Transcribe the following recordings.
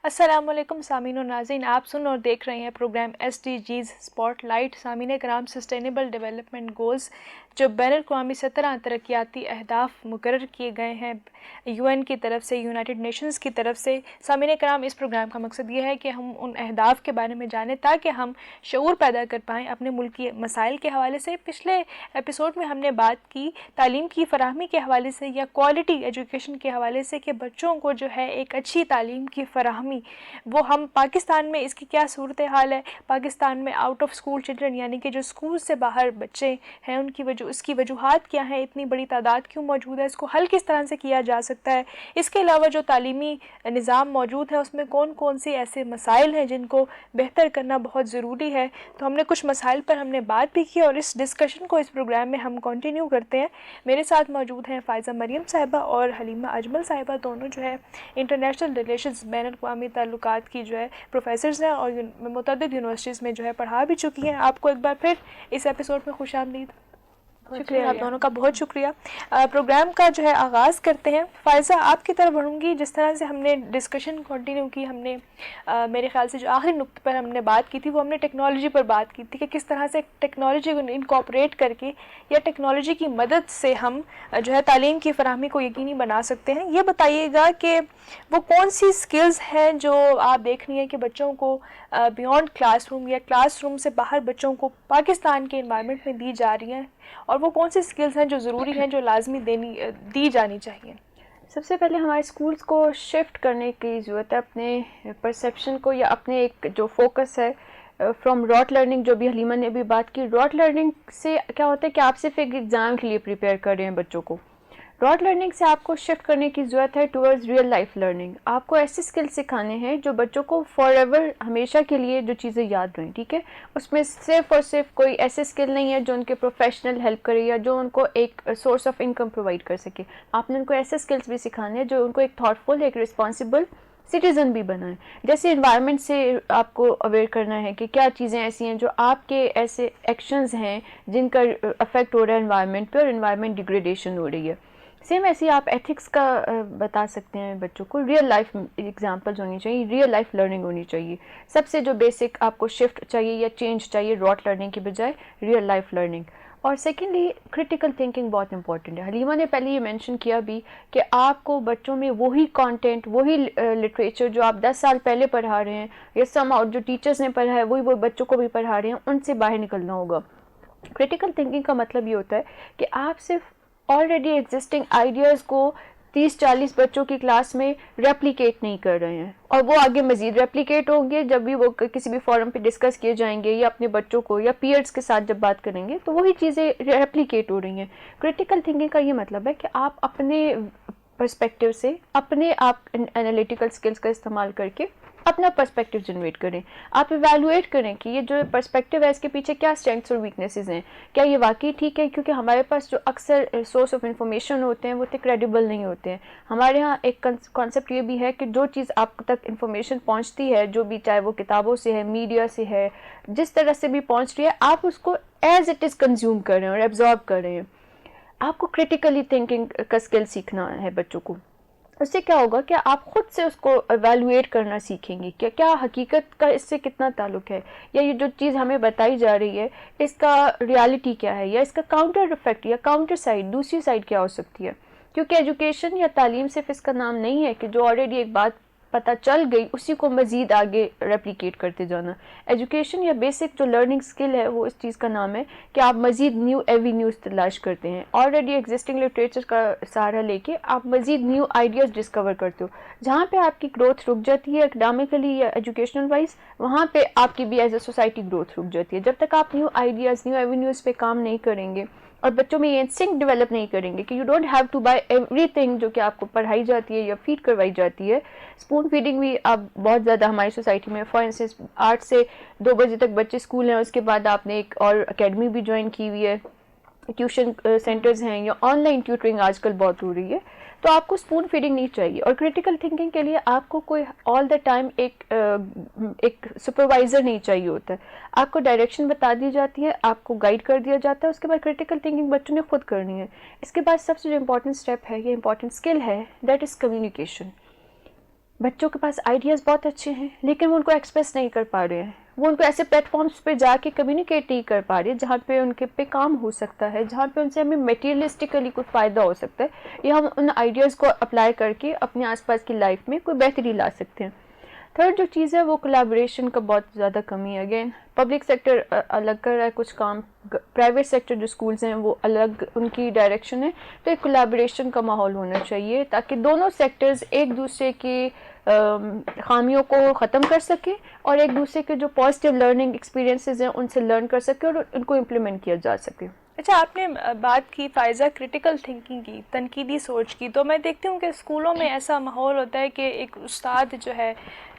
السلام علیکم سامعین و ناظرین، آپ سن اور دیکھ رہے ہیں program S D Gs spotlight. سامعین کرام، سسٹینیبل ڈیولپمنٹ گولز جو بین الاقوامی سطح ترقیاتی اہداف مقرر کیے گئے ہیں یو این کی طرف سے، یونائٹڈ نیشنز کی طرف سے۔ سامعین کرام، اس پروگرام کا مقصد یہ ہے کہ ہم ان اہداف کے بارے میں جانیں تاکہ ہم شعور پیدا کر پائیں اپنے ملکی مسائل کے حوالے سے۔ پچھلے ایپیسوڈ میں ہم نے بات کی تعلیم کی فراہمی کے حوالے سے یا کوالٹی ایجوکیشن کے حوالے سے کہ بچوں کو جو ہے ایک اچھی تعلیم کی فراہمی، وہ ہم پاکستان میں اس کی کیا صورتحال ہے، پاکستان میں آؤٹ آف اسکول چلڈرن یعنی کہ جو اسکول سے باہر بچے ہیں ان کی اس کی وجوہات کیا ہیں، اتنی بڑی تعداد کیوں موجود ہے، اس کو حل کس طرح سے کیا جا سکتا ہے۔ اس کے علاوہ جو تعلیمی نظام موجود ہے اس میں کون کون سے ایسے مسائل ہیں جن کو بہتر کرنا بہت ضروری ہے۔ تو ہم نے کچھ مسائل پر ہم نے بات بھی کی اور اس ڈسکشن کو اس پروگرام میں ہم کنٹینیو کرتے ہیں۔ میرے ساتھ موجود ہیں فائزہ مریم صاحبہ اور حلیمہ اجمل صاحبہ، دونوں جو ہے انٹرنیشنل ریلیشنز بین الاقوامی تعلقات کی جو ہے پروفیسرز ہیں اور متعدد یونیورسٹیز میں جو ہے پڑھا بھی چکی ہیں۔ آپ کو ایک بار پھر اس ایپیسوڈ میں خوش آمدید۔ شکریہ، آپ دونوں کا بہت شکریہ۔ پروگرام کا جو ہے آغاز کرتے ہیں۔ فائزہ، آپ کی طرف بڑھوں گی۔ جس طرح سے ہم نے ڈسکشن کنٹینیو کی، ہم نے میرے خیال سے جو آخری نقطے پر ہم نے بات کی تھی وہ ہم نے ٹیکنالوجی پر بات کی تھی کہ کس طرح سے ٹیکنالوجی کو انکارپوریٹ کر کے یا ٹیکنالوجی کی مدد سے ہم جو ہے تعلیم کی فراہمی کو یقینی بنا سکتے ہیں۔ یہ بتائیے گا کہ وہ کون سی سکلز ہیں جو آپ دیکھ رہی ہیں کہ بچوں کو بیونڈ کلاس روم یا کلاس روم سے باہر بچوں کو پاکستان کے انوائرمنٹ میں دی جا رہی ہیں، اور وہ کون سی سکلز ہیں جو ضروری ہیں، جو لازمی دی جانی چاہیے؟ سب سے پہلے ہمارے اسکولس کو شفٹ کرنے کی ضرورت ہے اپنے پرسیپشن کو، یا اپنے ایک جو فوکس ہے فرام راٹ لرننگ، جو بھی حلیمہ نے بھی بات کی۔ راٹ لرننگ سے کیا ہوتا ہے کہ آپ صرف ایک ایگزام کے لیے پریپیئر کر رہے ہیں بچوں کو۔ راٹ لرننگ سے آپ کو شفٹ کرنے کی ضرورت ہے ٹورڈز ریئل لائف لرننگ۔ آپ کو ایسے اسکل سکھانے ہیں جو بچوں کو فار ایور، ہمیشہ کے لیے جو چیزیں یاد رہیں، ٹھیک ہے۔ اس میں صرف اور صرف کوئی ایسے اسکل نہیں ہے جو ان کے پروفیشنل ہیلپ کرے یا جو ان کو ایک سورس آف انکم پرووائڈ کر سکے۔ آپ نے ان کو ایسے اسکلس بھی سکھانے ہیں جو ان کو ایک تھاٹ فل، ایک رسپانسبل سٹیزن بھی بنائیں۔ جیسے انوائرمنٹ سے آپ کو اویئر کرنا ہے کہ کیا چیزیں ایسی ہیں جو آپ کے ایسے ایکشنز ہیں جن کا افیکٹ ہو رہا ہے انوائرمنٹ پہ اور انوائرمنٹ ڈیگریڈیشن ہو رہی ہے۔ سیم ایسے آپ ایتھکس کا بتا سکتے ہیں بچوں کو۔ ریئل لائف ایگزامپلز ہونی چاہیے، ریئل لائف لرننگ ہونی چاہیے۔ سب سے جو بیسک آپ کو شفٹ چاہیے یا چینج چاہیے راٹ لرننگ کی بجائے ریئل لائف لرننگ۔ اور سیکنڈلی کریٹیکل تھنکنگ بہت امپورٹنٹ ہے۔ حلیمہ نے پہلے یہ مینشن کیا بھی کہ آپ کو بچوں میں وہی کانٹینٹ، وہی لٹریچر جو آپ 10 سال پہلے پڑھا رہے ہیں یا سم جو ٹیچرز نے پڑھا ہے وہی وہ بچوں کو بھی پڑھا رہے ہیں، ان سے باہر نکلنا ہوگا۔ کریٹیکل تھنکنگ کا مطلب یہ ہوتا ہے کہ آپ صرف آلریڈی ایگزسٹنگ آئیڈیاز کو 30-40 بچوں کی کلاس میں ریپلیکیٹ نہیں کر رہے ہیں، اور وہ آگے مزید ریپلیکیٹ ہوں گے جب بھی وہ کسی بھی فورم پہ ڈسکس کیے جائیں گے یا اپنے بچوں کو یا پیئرز کے ساتھ جب بات کریں گے تو وہی چیزیں ریپلیکیٹ ہو رہی ہیں۔ کریٹیکل تھنکنگ کا یہ مطلب ہے کہ آپ اپنے پرسپیکٹیو سے، اپنے آپ انالیٹیکل سکلز کا استعمال کر کے اپنا پرسپیکٹیو جنریٹ کریں۔ آپ ایویلویٹ کریں کہ یہ جو پرسپیکٹیو ہے اس کے پیچھے کیا اسٹرینگس اور ویکنیسز ہیں، کیا یہ واقعی ٹھیک ہے، کیونکہ ہمارے پاس جو اکثر سورس آف انفارمیشن ہوتے ہیں وہ اتنے کریڈیبل نہیں ہوتے ہیں۔ ہمارے ہاں ایک کانسیپٹ یہ بھی ہے کہ جو چیز آپ تک انفارمیشن پہنچتی ہے، جو بھی چاہے وہ کتابوں سے ہے، میڈیا سے ہے، جس طرح سے بھی پہنچ رہی ہے، آپ اس کو ایز اٹ از کنزیوم کر رہے ہیں اور ایبزارب کر رہے ہیں۔ آپ کو کریٹیکلی تھنکنگ کا اسکل سیکھنا ہے بچوں کو۔ اس سے کیا ہوگا کہ آپ خود سے اس کو ایویلویٹ کرنا سیکھیں گے کہ کیا حقیقت کا اس سے کتنا تعلق ہے، یا یہ جو چیز ہمیں بتائی جا رہی ہے اس کا ریالٹی کیا ہے، یا اس کا کاؤنٹر افیکٹ یا کاؤنٹر سائڈ، دوسری سائڈ کیا ہو سکتی ہے۔ کیونکہ ایجوکیشن یا تعلیم صرف اس کا نام نہیں ہے کہ جو آلریڈی ایک بات پتہ چل گئی اسی کو مزید آگے ریپلیکیٹ کرتے جانا۔ ایجوکیشن یا بیسک جو لرننگ سکل ہے وہ اس چیز کا نام ہے کہ آپ مزید نیو ایوینیوز تلاش کرتے ہیں، آلریڈی ایگزسٹنگ لٹریچر کا سہارا لے کے آپ مزید نیو آئیڈیاز ڈسکور کرتے ہو۔ جہاں پہ آپ کی گروتھ رک جاتی ہے اکیڈیمکلی یا ایجوکیشنل وائز، وہاں پہ آپ کی بھی ایز اے سوسائٹی گروتھ رک جاتی ہے۔ جب تک آپ نیو آئیڈیاز، نیو ایوینیوز پہ کام نہیں کریں گے اور بچوں میں یہ انسٹنکٹ ڈیولپ نہیں کریں گے کہ you don't have to buy everything جو کہ آپ کو پڑھائی جاتی ہے یا فیڈ کروائی جاتی ہے۔ اسپون فیڈنگ بھی اب بہت زیادہ ہماری سوسائٹی میں، فار انسٹنس 8 سے 2 بجے تک بچے اسکول ہیں، اس کے بعد آپ نے ایک اور اکیڈمی بھی جوائن کی ہوئی ہے، ٹیوشن سینٹرز ہیں یا آن لائن ٹیوٹرنگ آج کل بہت ہو رہی ہے۔ تو آپ کو اسپون فیڈنگ نہیں چاہیے، اور کریٹیکل تھنکنگ کے لیے آپ کو کوئی آل دا ٹائم ایک سپروائزر نہیں چاہیے ہوتا ہے۔ آپ کو ڈائریکشن بتا دی جاتی ہے، آپ کو گائیڈ کر دیا جاتا ہے، اس کے بعد کریٹیکل تھنکنگ بچوں نے خود کرنی ہے۔ اس کے بعد سب سے جو امپورٹنٹ اسٹیپ ہے، یہ امپورٹنٹ اسکل ہے، دیٹ از کمیونیکیشن۔ بچوں کے پاس آئیڈیاز بہت اچھے ہیں لیکن وہ ان کو ایکسپریس نہیں کر پا رہے ہیں, وہ ان کو ایسے پلیٹ فارمز پہ جا کے کمیونیکیٹ نہیں کر پا رہے جہاں پہ ان کے پہ کام ہو سکتا ہے, جہاں پہ ان سے ہمیں میٹیریلسٹکلی کچھ فائدہ ہو سکتا ہے, یا ہم ان آئیڈیاز کو اپلائی کر کے اپنے آس پاس کی لائف میں کوئی بہتری لا سکتے ہیں. تھرڈ جو چیز ہے وہ کولیبوریشن کا بہت زیادہ کمی ہے. اگین پبلک سیکٹر الگ کر رہا ہے کچھ کام, پرائیویٹ سیکٹر جو اسکولز ہیں وہ الگ ان کی ڈائریکشن ہے, تو ایک کولیبوریشن کا ماحول ہونا چاہیے تاکہ دونوں سیکٹرز ایک دوسرے کی خامیوں کو ختم کر سکیں اور ایک دوسرے کے جو پازیٹیو لرننگ ایکسپیرینسز ہیں ان سے لرن کر سکیں اور ان کو امپلیمنٹ کیا جا سکے. اچھا, آپ نے بات کی فائزہ کرٹیکل تھنکنگ کی, تنقیدی سوچ کی, تو میں دیکھتی ہوں کہ اسکولوں میں ایسا ماحول ہوتا ہے کہ ایک استاد جو ہے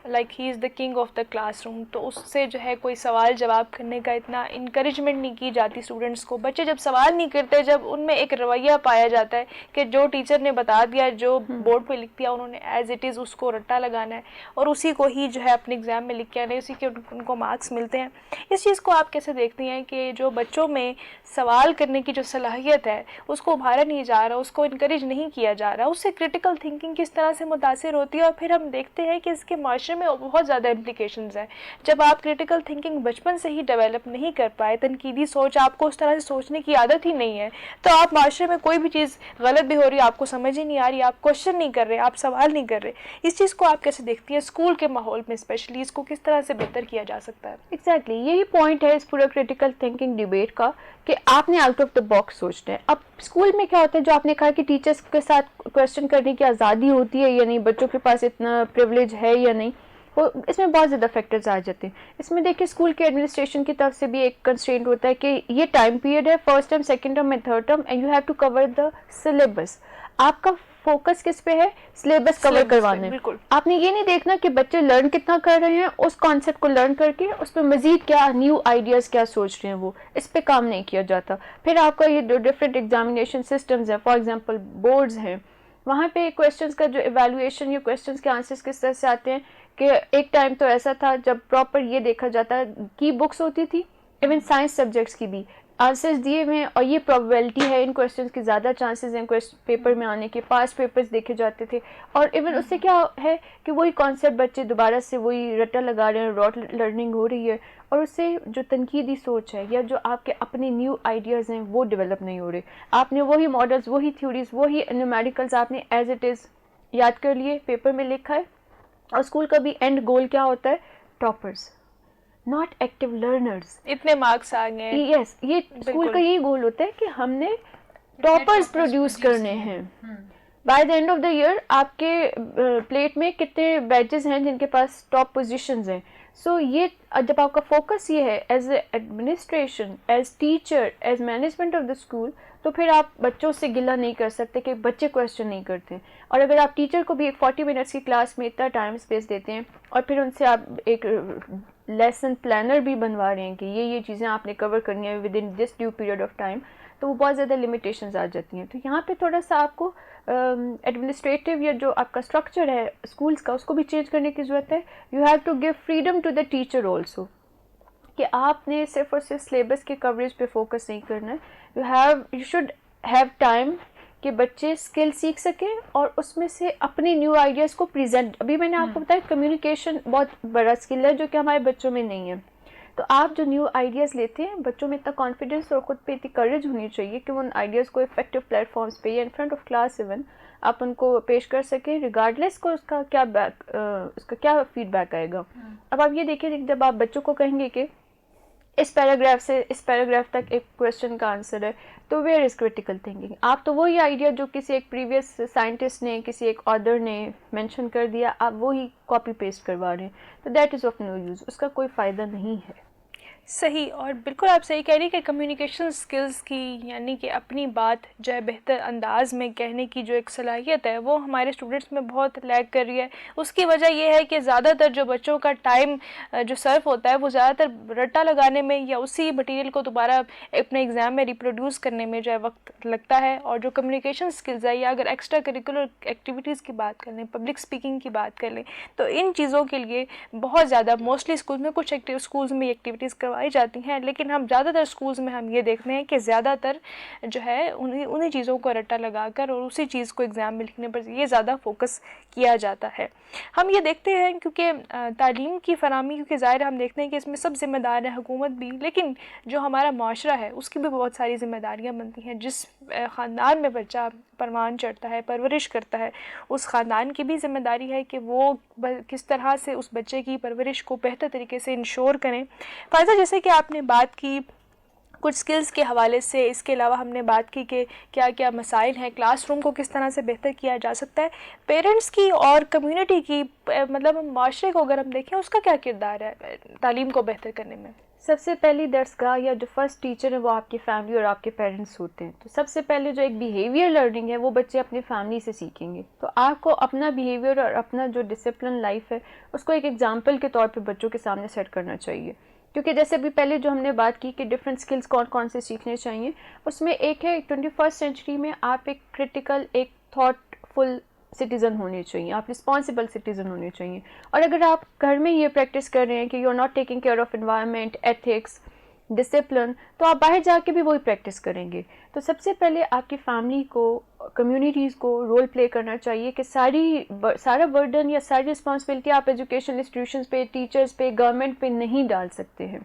like he is the king of the class room, تو اس سے جو ہے کوئی سوال جواب کرنے کا اتنا انکریجمنٹ نہیں کی جاتی اسٹوڈنٹس کو. بچے جب سوال نہیں کرتے, جب ان میں ایک رویہ پایا جاتا ہے کہ جو ٹیچر نے بتا دیا, جو بورڈ پہ لکھ دیا انہوں نے ایز اٹ از اس کو رٹا لگانا ہے اور اسی کو ہی جو ہے اپنے ایگزام میں لکھ کے آنا ہے, اسی کے ان کو مارکس ملتے ہیں. اس چیز کو آپ کیسے دیکھتی ہیں کہ جو بچوں میں سوال کرنے کی جو صلاحیت ہے اس کو ابھارا نہیں جا رہا, اس کو انکریج نہیں کیا جا رہا, اس سے کرٹیکل تھنکنگ کس طرح سے متاثر ہوتی ہے؟ اور پھر ہم دیکھتے ہیں کہ اس کے معاشرے میں بہت زیادہ امپلیکیشنز ہیں. جب آپ کرٹیکل تھنکنگ بچپن سے ہی ڈیولپ نہیں کر پائے, تنقیدی سوچ آپ کو اس طرح سے سوچنے کی عادت ہی نہیں ہے, تو آپ معاشرے میں کوئی بھی چیز غلط بھی ہو رہی ہے آپ کو سمجھ ہی نہیں آ رہی, آپ کوشچن نہیں کر رہے, آپ سوال نہیں کر رہے. اس چیز کو آپ کیسے دیکھتی ہیں اسکول کے ماحول میں اسپیشلی, اس کو کس طرح سے بہتر کیا جا سکتا ہے؟ ایگزیکٹلی یہی پوائنٹ ہے اس پورا کرٹیکل تھنکنگ ڈیبیٹ کا کہ آپ نے آؤٹ آف دا باکس سوچنا ہے. اب اسکول میں کیا ہوتا ہے, جو آپ نے کہا کہ ٹیچرس کے ساتھ کوشچن کرنے کی آزادی ہوتی ہے یا نہیں, بچوں کے پاس اتنا پریولیج ہے یا نہیں, وہ اس میں بہت زیادہ فیکٹرز آ جاتے ہیں. اس میں دیکھیں اسکول کے ایڈمنسٹریشن کی طرف سے بھی ایک کنسٹرینٹ ہوتا ہے کہ یہ ٹائم پیریڈ ہے, first term, second term and third term, and you have to cover the syllabus. آپ کا فوکس کس پہ ہے؟ سلیبس کور کروانا ہے. بالکل. آپ نے یہ نہیں دیکھنا کہ بچے لرن کتنا کر رہے ہیں, اس کانسیپٹ کو لرن کر کے اس پہ مزید کیا نیو آئیڈیاز کیا سوچ رہے ہیں, وہ اس پہ کام نہیں کیا جاتا. پھر آپ کا یہ جو ڈفرینٹ ایگزامینیشن سسٹمز ہیں, فار ایگزامپل بورڈز ہیں, وہاں پہ کویشچنس کا جو ایویلویشن یا کویشچنس کے آنسرس کس طرح سے آتے ہیں کہ ایک ٹائم تو ایسا تھا جب پراپر یہ دیکھا جاتا کی بکس ہوتی تھی, ایون سائنس سبجیکٹس کی بھی آنسرز دیے ہوئے ہیں اور یہ پرابیبلٹی ہے ان کویشچنس کی زیادہ چانسز ہیں پیپر میں آنے کے, پاس پیپرز دیکھے جاتے تھے. اور ایون اس سے کیا ہے کہ وہی کانسیپٹ بچے دوبارہ سے وہی رٹا لگا رہے ہیں, راٹ لرننگ ہو رہی ہے, اور اس سے جو تنقیدی سوچ ہے یا جو آپ کے اپنے نیو آئیڈیاز ہیں وہ ڈیولپ نہیں ہو رہے. آپ نے وہی ماڈلز, وہی تھیوریز, وہی نیومیریکلز آپ نے ایز اٹ از یاد کر لیے, پیپر میں لکھا ہے. اور اسکول کا بھی اینڈ گول کیا ہوتا ہے؟ Toppers, not active learners. اتنے مارکس آ گئے. یس, یہ اسکول کا یہی گول ہوتا ہے کہ ہم نے ٹاپرز پروڈیوس کرنے ہیں. By the end of the year آپ کے پلیٹ میں کتنے بیچز ہیں جن کے پاس ٹاپ پوزیشنز ہیں. سو یہ جب آپ کا فوکس یہ ہے as a administration, as teacher, as management of the school, تو پھر آپ بچوں سے گلہ نہیں کر سکتے کہ بچے کویشچن نہیں کرتے. اور اگر آپ ٹیچر کو بھی ایک 40 منٹس کی کلاس میں اتنا ٹائم اسپیس دیتے ہیں اور پھر ان سے آپ ایک لیسن پلانر بھی بنوا رہے ہیں کہ یہ چیزیں آپ نے کور کرنی ہیں with in this due period of time, تو وہ بہت زیادہ لمیٹیشنز آ جاتی ہیں. تو یہاں پہ تھوڑا سا آپ کو ایڈمنسٹریٹو یا جو آپ کا اسٹرکچر ہے اسکولس کا اس کو بھی چینج کرنے کی ضرورت ہے. You have to give freedom to the teacher also, کہ آپ نے صرف اور صرف سلیبس کے کوریج پہ فوکس نہیں کرنا ہے. یو شوڈ ہیو ٹائم کہ بچے اسکل سیکھ سکیں اور اس میں سے اپنے نیو آئیڈیاز کو پریزنٹ. ابھی میں نے آپ کو بتایا کمیونیکیشن بہت بڑا اسکل ہے جو کہ ہمارے بچوں میں نہیں ہے. تو آپ جو نیو آئیڈیاز لیتے ہیں بچوں میں اتنا کانفیڈینس اور خود پہ اتنی کریج ہونی چاہیے کہ وہ ان آئیڈیاز کو افیکٹو پلیٹ فارمس پہ یا in front of class even آپ ان کو پیش کر سکیں ریگارڈلیس کو اس کا کیا فیڈ بیک آئے گا. اب آپ یہ دیکھیں جب آپ بچوں کو کہیں گے کہ اس پیراگراف سے اس پیراگراف تک ایک کویشچن کا آنسر ہے, تو ویئر از کریٹیکل تھنکنگ؟ آپ تو وہی آئیڈیا جو کسی ایک پریویس سائنٹسٹ نے, کسی ایک آدر نے مینشن کر دیا, آپ وہی کاپی پیسٹ کروا رہے ہیں, تو that is of no use, اس کا کوئی فائدہ نہیں ہے. صحیح, اور بالکل آپ صحیح کہہ رہی کہ کمیونیکیشن سکلز کی یعنی کہ اپنی بات جو ہے بہتر انداز میں کہنے کی جو ایک صلاحیت ہے وہ ہمارے اسٹوڈنٹس میں بہت لیگ کر رہی ہے. اس کی وجہ یہ ہے کہ زیادہ تر جو بچوں کا ٹائم جو صرف ہوتا ہے وہ زیادہ تر رٹا لگانے میں یا اسی مٹیریل کو دوبارہ اپنے ایگزام میں ریپروڈیوس کرنے میں جو ہے وقت لگتا ہے. اور جو کمیونیکیشن سکلز ہے یا اگر ایکسٹرا کریکولر ایکٹیویٹیز کی بات کر لیں, پبلک اسپیکنگ کی بات کر لیں, تو ان چیزوں کے لیے بہت زیادہ موسٹلی اسکول میں کچھ اسکولز میں ایکٹیویٹیز کروائی کروائی جاتی ہیں، لیکن ہم زیادہ تر اسکولز میں ہم یہ دیکھتے ہیں کہ زیادہ تر جو ہے انہیں چیزوں کو رٹا لگا کر اور اسی چیز کو ایگزام میں لکھنے پر یہ زیادہ فوکس کیا جاتا ہے. ہم یہ دیکھتے ہیں کیونکہ تعلیم کی فراہمی، کیونکہ ظاہر ہم دیکھتے ہیں کہ اس میں سب ذمہ دار ہیں، حکومت بھی، لیکن جو ہمارا معاشرہ ہے اس کی بھی بہت ساری ذمہ داریاں بنتی ہیں. جس خاندان میں بچہ پروان چڑھتا ہے، پرورش کرتا ہے، اس خاندان کی بھی ذمہ داری ہے کہ وہ کس طرح سے اس بچے کی پرورش کو بہتر طریقے سے انشور کریں. فائزہ، جیسے کہ آپ نے بات کی کچھ سکلز کے حوالے سے، اس کے علاوہ ہم نے بات کی کہ کیا کیا مسائل ہیں، کلاس روم کو کس طرح سے بہتر کیا جا سکتا ہے، پیرنٹس کی اور کمیونٹی کی، مطلب معاشرے کو اگر ہم دیکھیں اس کا کیا کردار ہے تعلیم کو بہتر کرنے میں؟ سب سے پہلی درسگاہ یا جو فرسٹ ٹیچر ہے وہ آپ کی فیملی اور آپ کے پیرنٹس ہوتے ہیں. تو سب سے پہلے جو ایک بیہیویئر لرننگ ہے وہ بچے اپنی فیملی سے سیکھیں گے. تو آپ کو اپنا بیہیویئر اور اپنا جو ڈسپلن لائف ہے اس کو ایک ایگزامپل کے طور پہ بچوں کے سامنے سیٹ کرنا چاہیے. کیونکہ جیسے ابھی پہلے جو ہم نے بات کی کہ ڈفرینٹ اسکلس کون کون سے سیکھنے چاہیے، اس میں ایک ہے 21 سینچری میں آپ ایک کرٹیکل، ایک تھاٹ فل سٹیزن ہونے چاہیے، آپ رسپانسبل سٹیزن ہونے چاہیے. اور اگر آپ گھر میں یہ پریکٹس کر رہے ہیں کہ you are not taking care of environment, ethics, discipline, تو آپ باہر جا کے بھی وہی پریکٹس کریں گے. تو سب سے پہلے آپ کی فیملی کو، کمیونٹیز کو رول پلے کرنا چاہیے کہ سارا برڈن یا ساری رسپانسبلٹی آپ ایجوکیشن انسٹیٹیوشنز پہ، ٹیچرز پہ، گورنمنٹ پہ نہیں ڈال سکتے ہیں.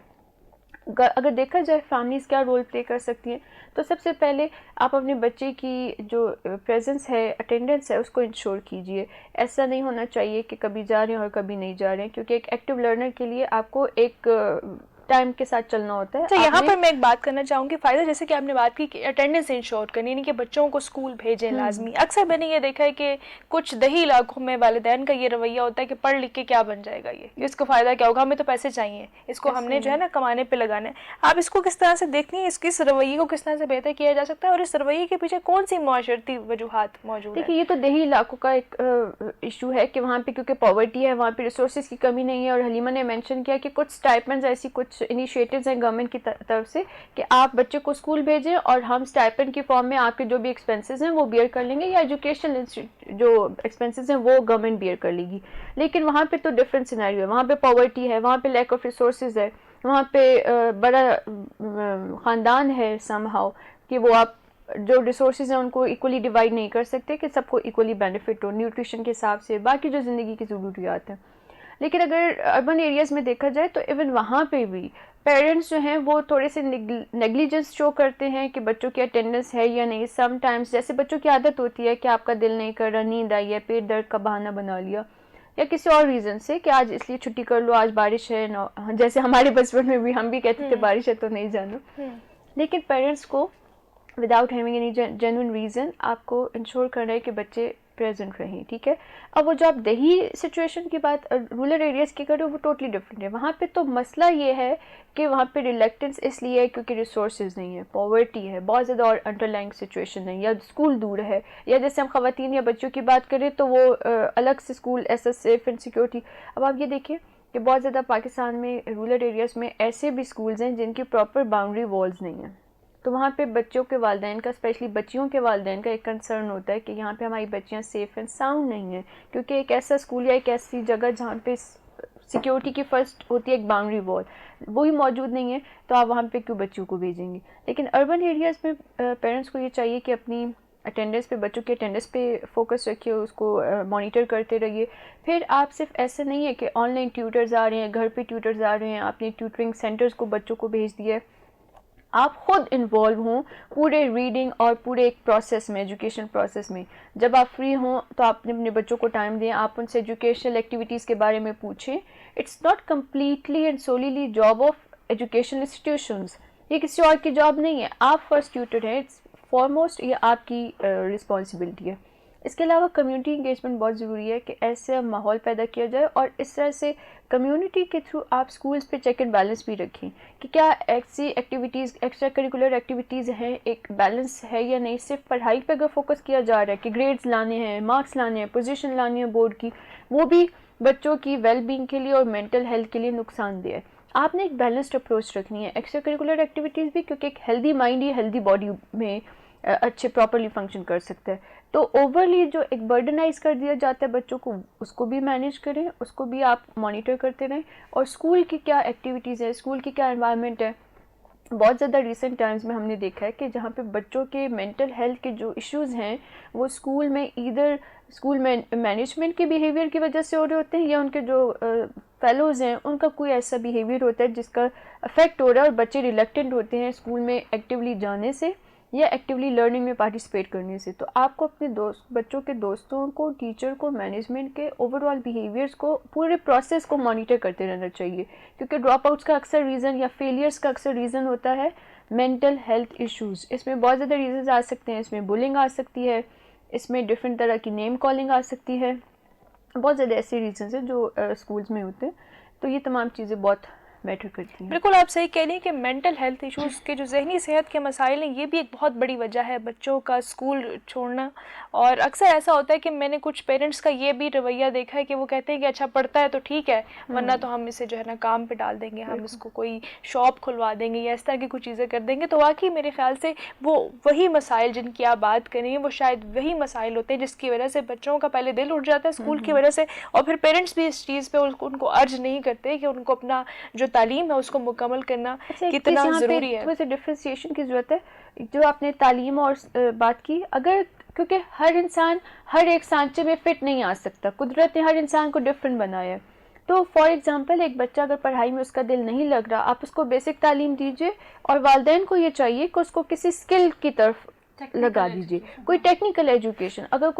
اگر دیکھا جائے فیملیز کیا رول پلے کر سکتی ہیں، تو سب سے پہلے آپ اپنے بچے کی جو پریزنس ہے، اٹینڈنس ہے، اس کو انشور کیجئے. ایسا نہیں ہونا چاہیے کہ کبھی جا رہے ہیں اور کبھی نہیں جا رہے ہیں، کیونکہ ایک ایکٹیو لرنر کے لیے آپ کو ایک ٹائم کے ساتھ چلنا ہوتا ہے. تو یہاں پر میں ایک بات کرنا چاہوں گی فائدہ، جیسے کہ آپ نے بات کی کہ اٹینڈنس انشور کرنی، یعنی کہ بچوں کو اسکول بھیجیں لازمی. اکثر میں نے یہ دیکھا ہے کہ کچھ دیہی علاقوں میں والدین کا یہ رویہ ہوتا ہے کہ پڑھ لکھ کے کیا بن جائے گا، یہ اس کو فائدہ کیا ہوگا، ہمیں تو پیسے چاہیے، اس کو ہم نے جو ہے نا کمانے پہ لگانا ہے. آپ اس کو کس طرح سے دیکھتی ہیں، اس رویے کو کس طرح سے بہتر کیا جا سکتا ہے، اور اس رویے کے پیچھے کون سی معاشرتی وجوہات موجود ہیں؟ دیکھیے، یہ تو دیہی علاقوں کا ایک ایشو ہے کہ وہاں پہ کیونکہ پاورٹی ہے، وہاں پہ ریسورسز کی کمی نہیں ہے. اور حلیمہ نے مینشن کیا کہ کچھ اسٹائپنڈز، ایسی کچھ انیشیٹوز ہیں گورنمنٹ کی طرف سے کہ آپ بچے کو اسکول بھیجیں اور ہم اسٹائپنڈ کی فارم میں آپ کے جو بھی ایکسپینسز ہیں وہ بیئر کر لیں گے، یا ایجوکیشن جو ایکسپینسز ہیں وہ گورنمنٹ بیئر کر لے گی. لیکن وہاں پہ تو ڈفرینٹ سینیریو ہے، وہاں پہ پاورٹی ہے، وہاں پہ لیک آف ریسورسز ہے، وہاں پہ بڑا خاندان ہے سم ہاؤ کہ وہ آپ جو ریسورسز ہیں ان کو ایکولی ڈیوائڈ نہیں کر سکتے کہ سب کو ایکولی بینیفٹ ہو نیوٹریشن کے حساب سے، باقی جو زندگی کی ضروریات ہیں. لیکن اگر اربن ایریاز میں دیکھا جائے تو ایون وہاں پہ بھی پیرنٹس جو ہیں وہ تھوڑے سے نیگلیجنس شو کرتے ہیں کہ بچوں کی اٹینڈنس ہے یا نہیں. سم ٹائمز جیسے بچوں کی عادت ہوتی ہے کہ آپ کا دل نہیں کر رہا، نیند آئی ہے، پیٹ درد کا بہانہ بنا لیا، یا کسی اور ریزن سے کہ آج اس لیے چھٹی کر لو، آج بارش ہے، جیسے ہمارے بچپن میں بھی ہم بھی کہتے تھے بارش ہے تو نہیں جانا. لیکن پیرنٹس کو without having any genuine reason آپ کو انشور کرنا ہے کہ بچے پریزنٹ رہیں. ٹھیک ہے. اب وہ جو آپ دیہی سچویشن کی بات رورل ایریاز کی کریں وہ ٹوٹلی ڈفرینٹ ہے. وہاں پہ تو مسئلہ یہ ہے کہ وہاں پہ ریلیکٹنس اس لیے ہے کیونکہ ریسورسز نہیں ہے، پاورٹی ہے، بہت زیادہ اور انڈر لائنگ سچویشن ہے، یا اسکول دور ہے، یا جیسے ہم خواتین یا بچوں کی بات کریں تو وہ الگ سے اسکول ایسا سیف اینڈ سیکورٹی. اب آپ یہ دیکھیں کہ بہت زیادہ پاکستان میں رورل ایریاز میں ایسے بھی اسکولز ہیں جن کی پراپر باؤنڈری والز نہیں ہیں. تو وہاں پہ بچوں کے والدین کا، اسپیشلی بچیوں کے والدین کا ایک کنسرن ہوتا ہے کہ یہاں پہ ہماری بچیاں سیف اینڈ ساؤنڈ نہیں ہیں، کیونکہ ایک ایسا اسکول یا ایک ایسی جگہ جہاں پہ سیکیورٹی کی فرسٹ ہوتی ہے ایک باؤنڈری وال، وہی موجود نہیں ہے، تو آپ وہاں پہ کیوں بچوں کو بھیجیں گے. لیکن اربن ایریاز میں پیرنٹس کو یہ چاہیے کہ اپنی اٹینڈنس پہ، بچوں کی اٹینڈنس پہ فوکس رکھیے، اس کو مانیٹر کرتے رہیے. پھر آپ صرف ایسے نہیں ہے کہ آن لائن ٹیوٹرز آ رہے ہیں، گھر پہ ٹیوٹرز آ رہے ہیں، آپ نے ٹیوٹرنگ سینٹرز کو بچوں کو بھیج دیا ہے، آپ خود انوالو ہوں پورے ریڈنگ اور پورے ایک پروسیس میں، ایجوکیشن پروسیس میں. جب آپ فری ہوں تو آپ اپنے بچوں کو ٹائم دیں، آپ ان سے ایجوکیشنل ایکٹیویٹیز کے بارے میں پوچھیں. It's not completely and solely job of education institutions, یہ کسی اور کی جاب نہیں ہے. آپ فرسٹ ٹیوٹر ہیں، اٹس فارموسٹ یہ آپ کی رسپانسبلٹی ہے. اس کے علاوہ کمیونٹی انگیجمنٹ بہت ضروری ہے کہ ایسے ماحول پیدا کیا جائے، اور اس طرح سے کمیونٹی کے تھرو آپ اسکولس پہ چیک اینڈ بیلنس بھی رکھیں کہ کیا ایسی ایکٹیویٹیز، ایکسٹرا کریکولر ایکٹیویٹیز ہیں، ایک بیلنس ہے یا نہیں. صرف پڑھائی پہ اگر فوکس کیا جا رہا ہے کہ گریڈز لانے ہیں، مارکس لانے ہیں، پوزیشن لانی ہے بورڈ کی، وہ بھی بچوں کی ویل بینگ کے لیے اور مینٹل ہیلتھ کے لیے نقصان دہ ہے. آپ نے ایک بیلنسڈ اپروچ رکھنی ہے. ایکسٹرا کریکولر ایکٹیویٹیز بھی، کیونکہ ایک ہیلدی مائنڈ ہی ہیلدی باڈی میں اچھے پراپرلی فنکشن کر سکتا ہے. تو اوورلی جو ایک برڈنائز کر دیا جاتا ہے بچوں کو, اس کو بھی مینیج کریں, اس کو بھی آپ مانیٹر کرتے رہیں. اور اسکول کی کیا ایکٹیویٹیز ہیں, اسکول کی کیا انوائرمنٹ ہے. بہت زیادہ ریسنٹ ٹائمز میں ہم نے دیکھا ہے کہ جہاں پہ بچوں کے مینٹل ہیلتھ کے جو ایشوز ہیں وہ اسکول میں ایدھر اسکول میں مینجمنٹ کے بیہیویئر کی وجہ سے ہو رہے ہوتے ہیں, یا ان کے جو فیلوز ہیں ان کا کوئی ایسا بیہیویئر ہوتا ہے جس کا افیکٹ ہو رہا ہے, اور بچے ریلیکٹنٹ ہوتے ہیں اسکول میں ایکٹیولی جانے سے یا ایکٹیولی لرننگ میں پارٹیسپیٹ کرنے سے. تو آپ کو اپنے بچوں کے دوستوں کو, ٹیچر کو, مینجمنٹ کے اوور آل بیہیویئرس کو, پورے پروسیس کو مانیٹر کرتے رہنا چاہیے. کیونکہ ڈراپ آؤٹس کا اکثر ریزن یا فیلئرس کا اکثر ریزن ہوتا ہے مینٹل ہیلتھ ایشوز. اس میں بہت زیادہ ریزنز آ سکتے ہیں, اس میں بلنگ آ سکتی ہے, اس میں ڈفرینٹ طرح کی نیم کالنگ آ سکتی ہے, بہت زیادہ ایسے ریزنز ہیں جو اسکولز میں ہوتے ہیں. تو یہ تمام چیزیں بہت میٹر کرتی ہیں. بالکل آپ صحیح کہہ رہی ہیں کہ مینٹل ہیلتھ ایشوز کے جو ذہنی صحت کے مسائل ہیں یہ بھی ایک بہت بڑی وجہ ہے بچوں کا اسکول چھوڑنا. اور اکثر ایسا ہوتا ہے کہ میں نے کچھ پیرنٹس کا یہ بھی رویہ دیکھا ہے کہ وہ کہتے ہیں کہ اچھا پڑھتا ہے تو ٹھیک ہے, ورنہ تو ہم اسے جو ہے نا کام پہ ڈال دیں گے, ہم اس کو کوئی شاپ کھلوا دیں گے یا اس طرح کی کچھ چیزیں کر دیں گے. تو واقعی میرے خیال سے وہ وہی مسائل جن کی آپ بات کریں گے وہ شاید وہی مسائل ہوتے ہیں جس کی وجہ سے بچوں کا پہلے دل اٹھ جاتا ہے اسکول کی وجہ سے, اور پھر پیرنٹس بھی اس چیز پہ ان کو ارج نہیں کرتے کہ ان کو اپنا جو تعلیم ہے اس کو مکمل کرنا کتنا ضروری ہے. تھوڑی سی ڈفرینسیشن کی ضرورت ہے. جو آپ نے تعلیم اور بات کی, اگر کیونکہ ہر انسان ہر ایک سانچے میں فٹ نہیں آ سکتا, قدرت نے ہر انسان کو ڈفرینٹ بنایا ہے. تو فار ایگزامپل ایک بچہ اگر پڑھائی میں اس کا دل نہیں لگ رہا, آپ اس کو بیسک تعلیم دیجیے, اور والدین کو یہ چاہیے کہ اس کو کسی اسکل کی طرف لگا دیجیے, کوئی ٹیکنیکل ایجوکیشن. اگر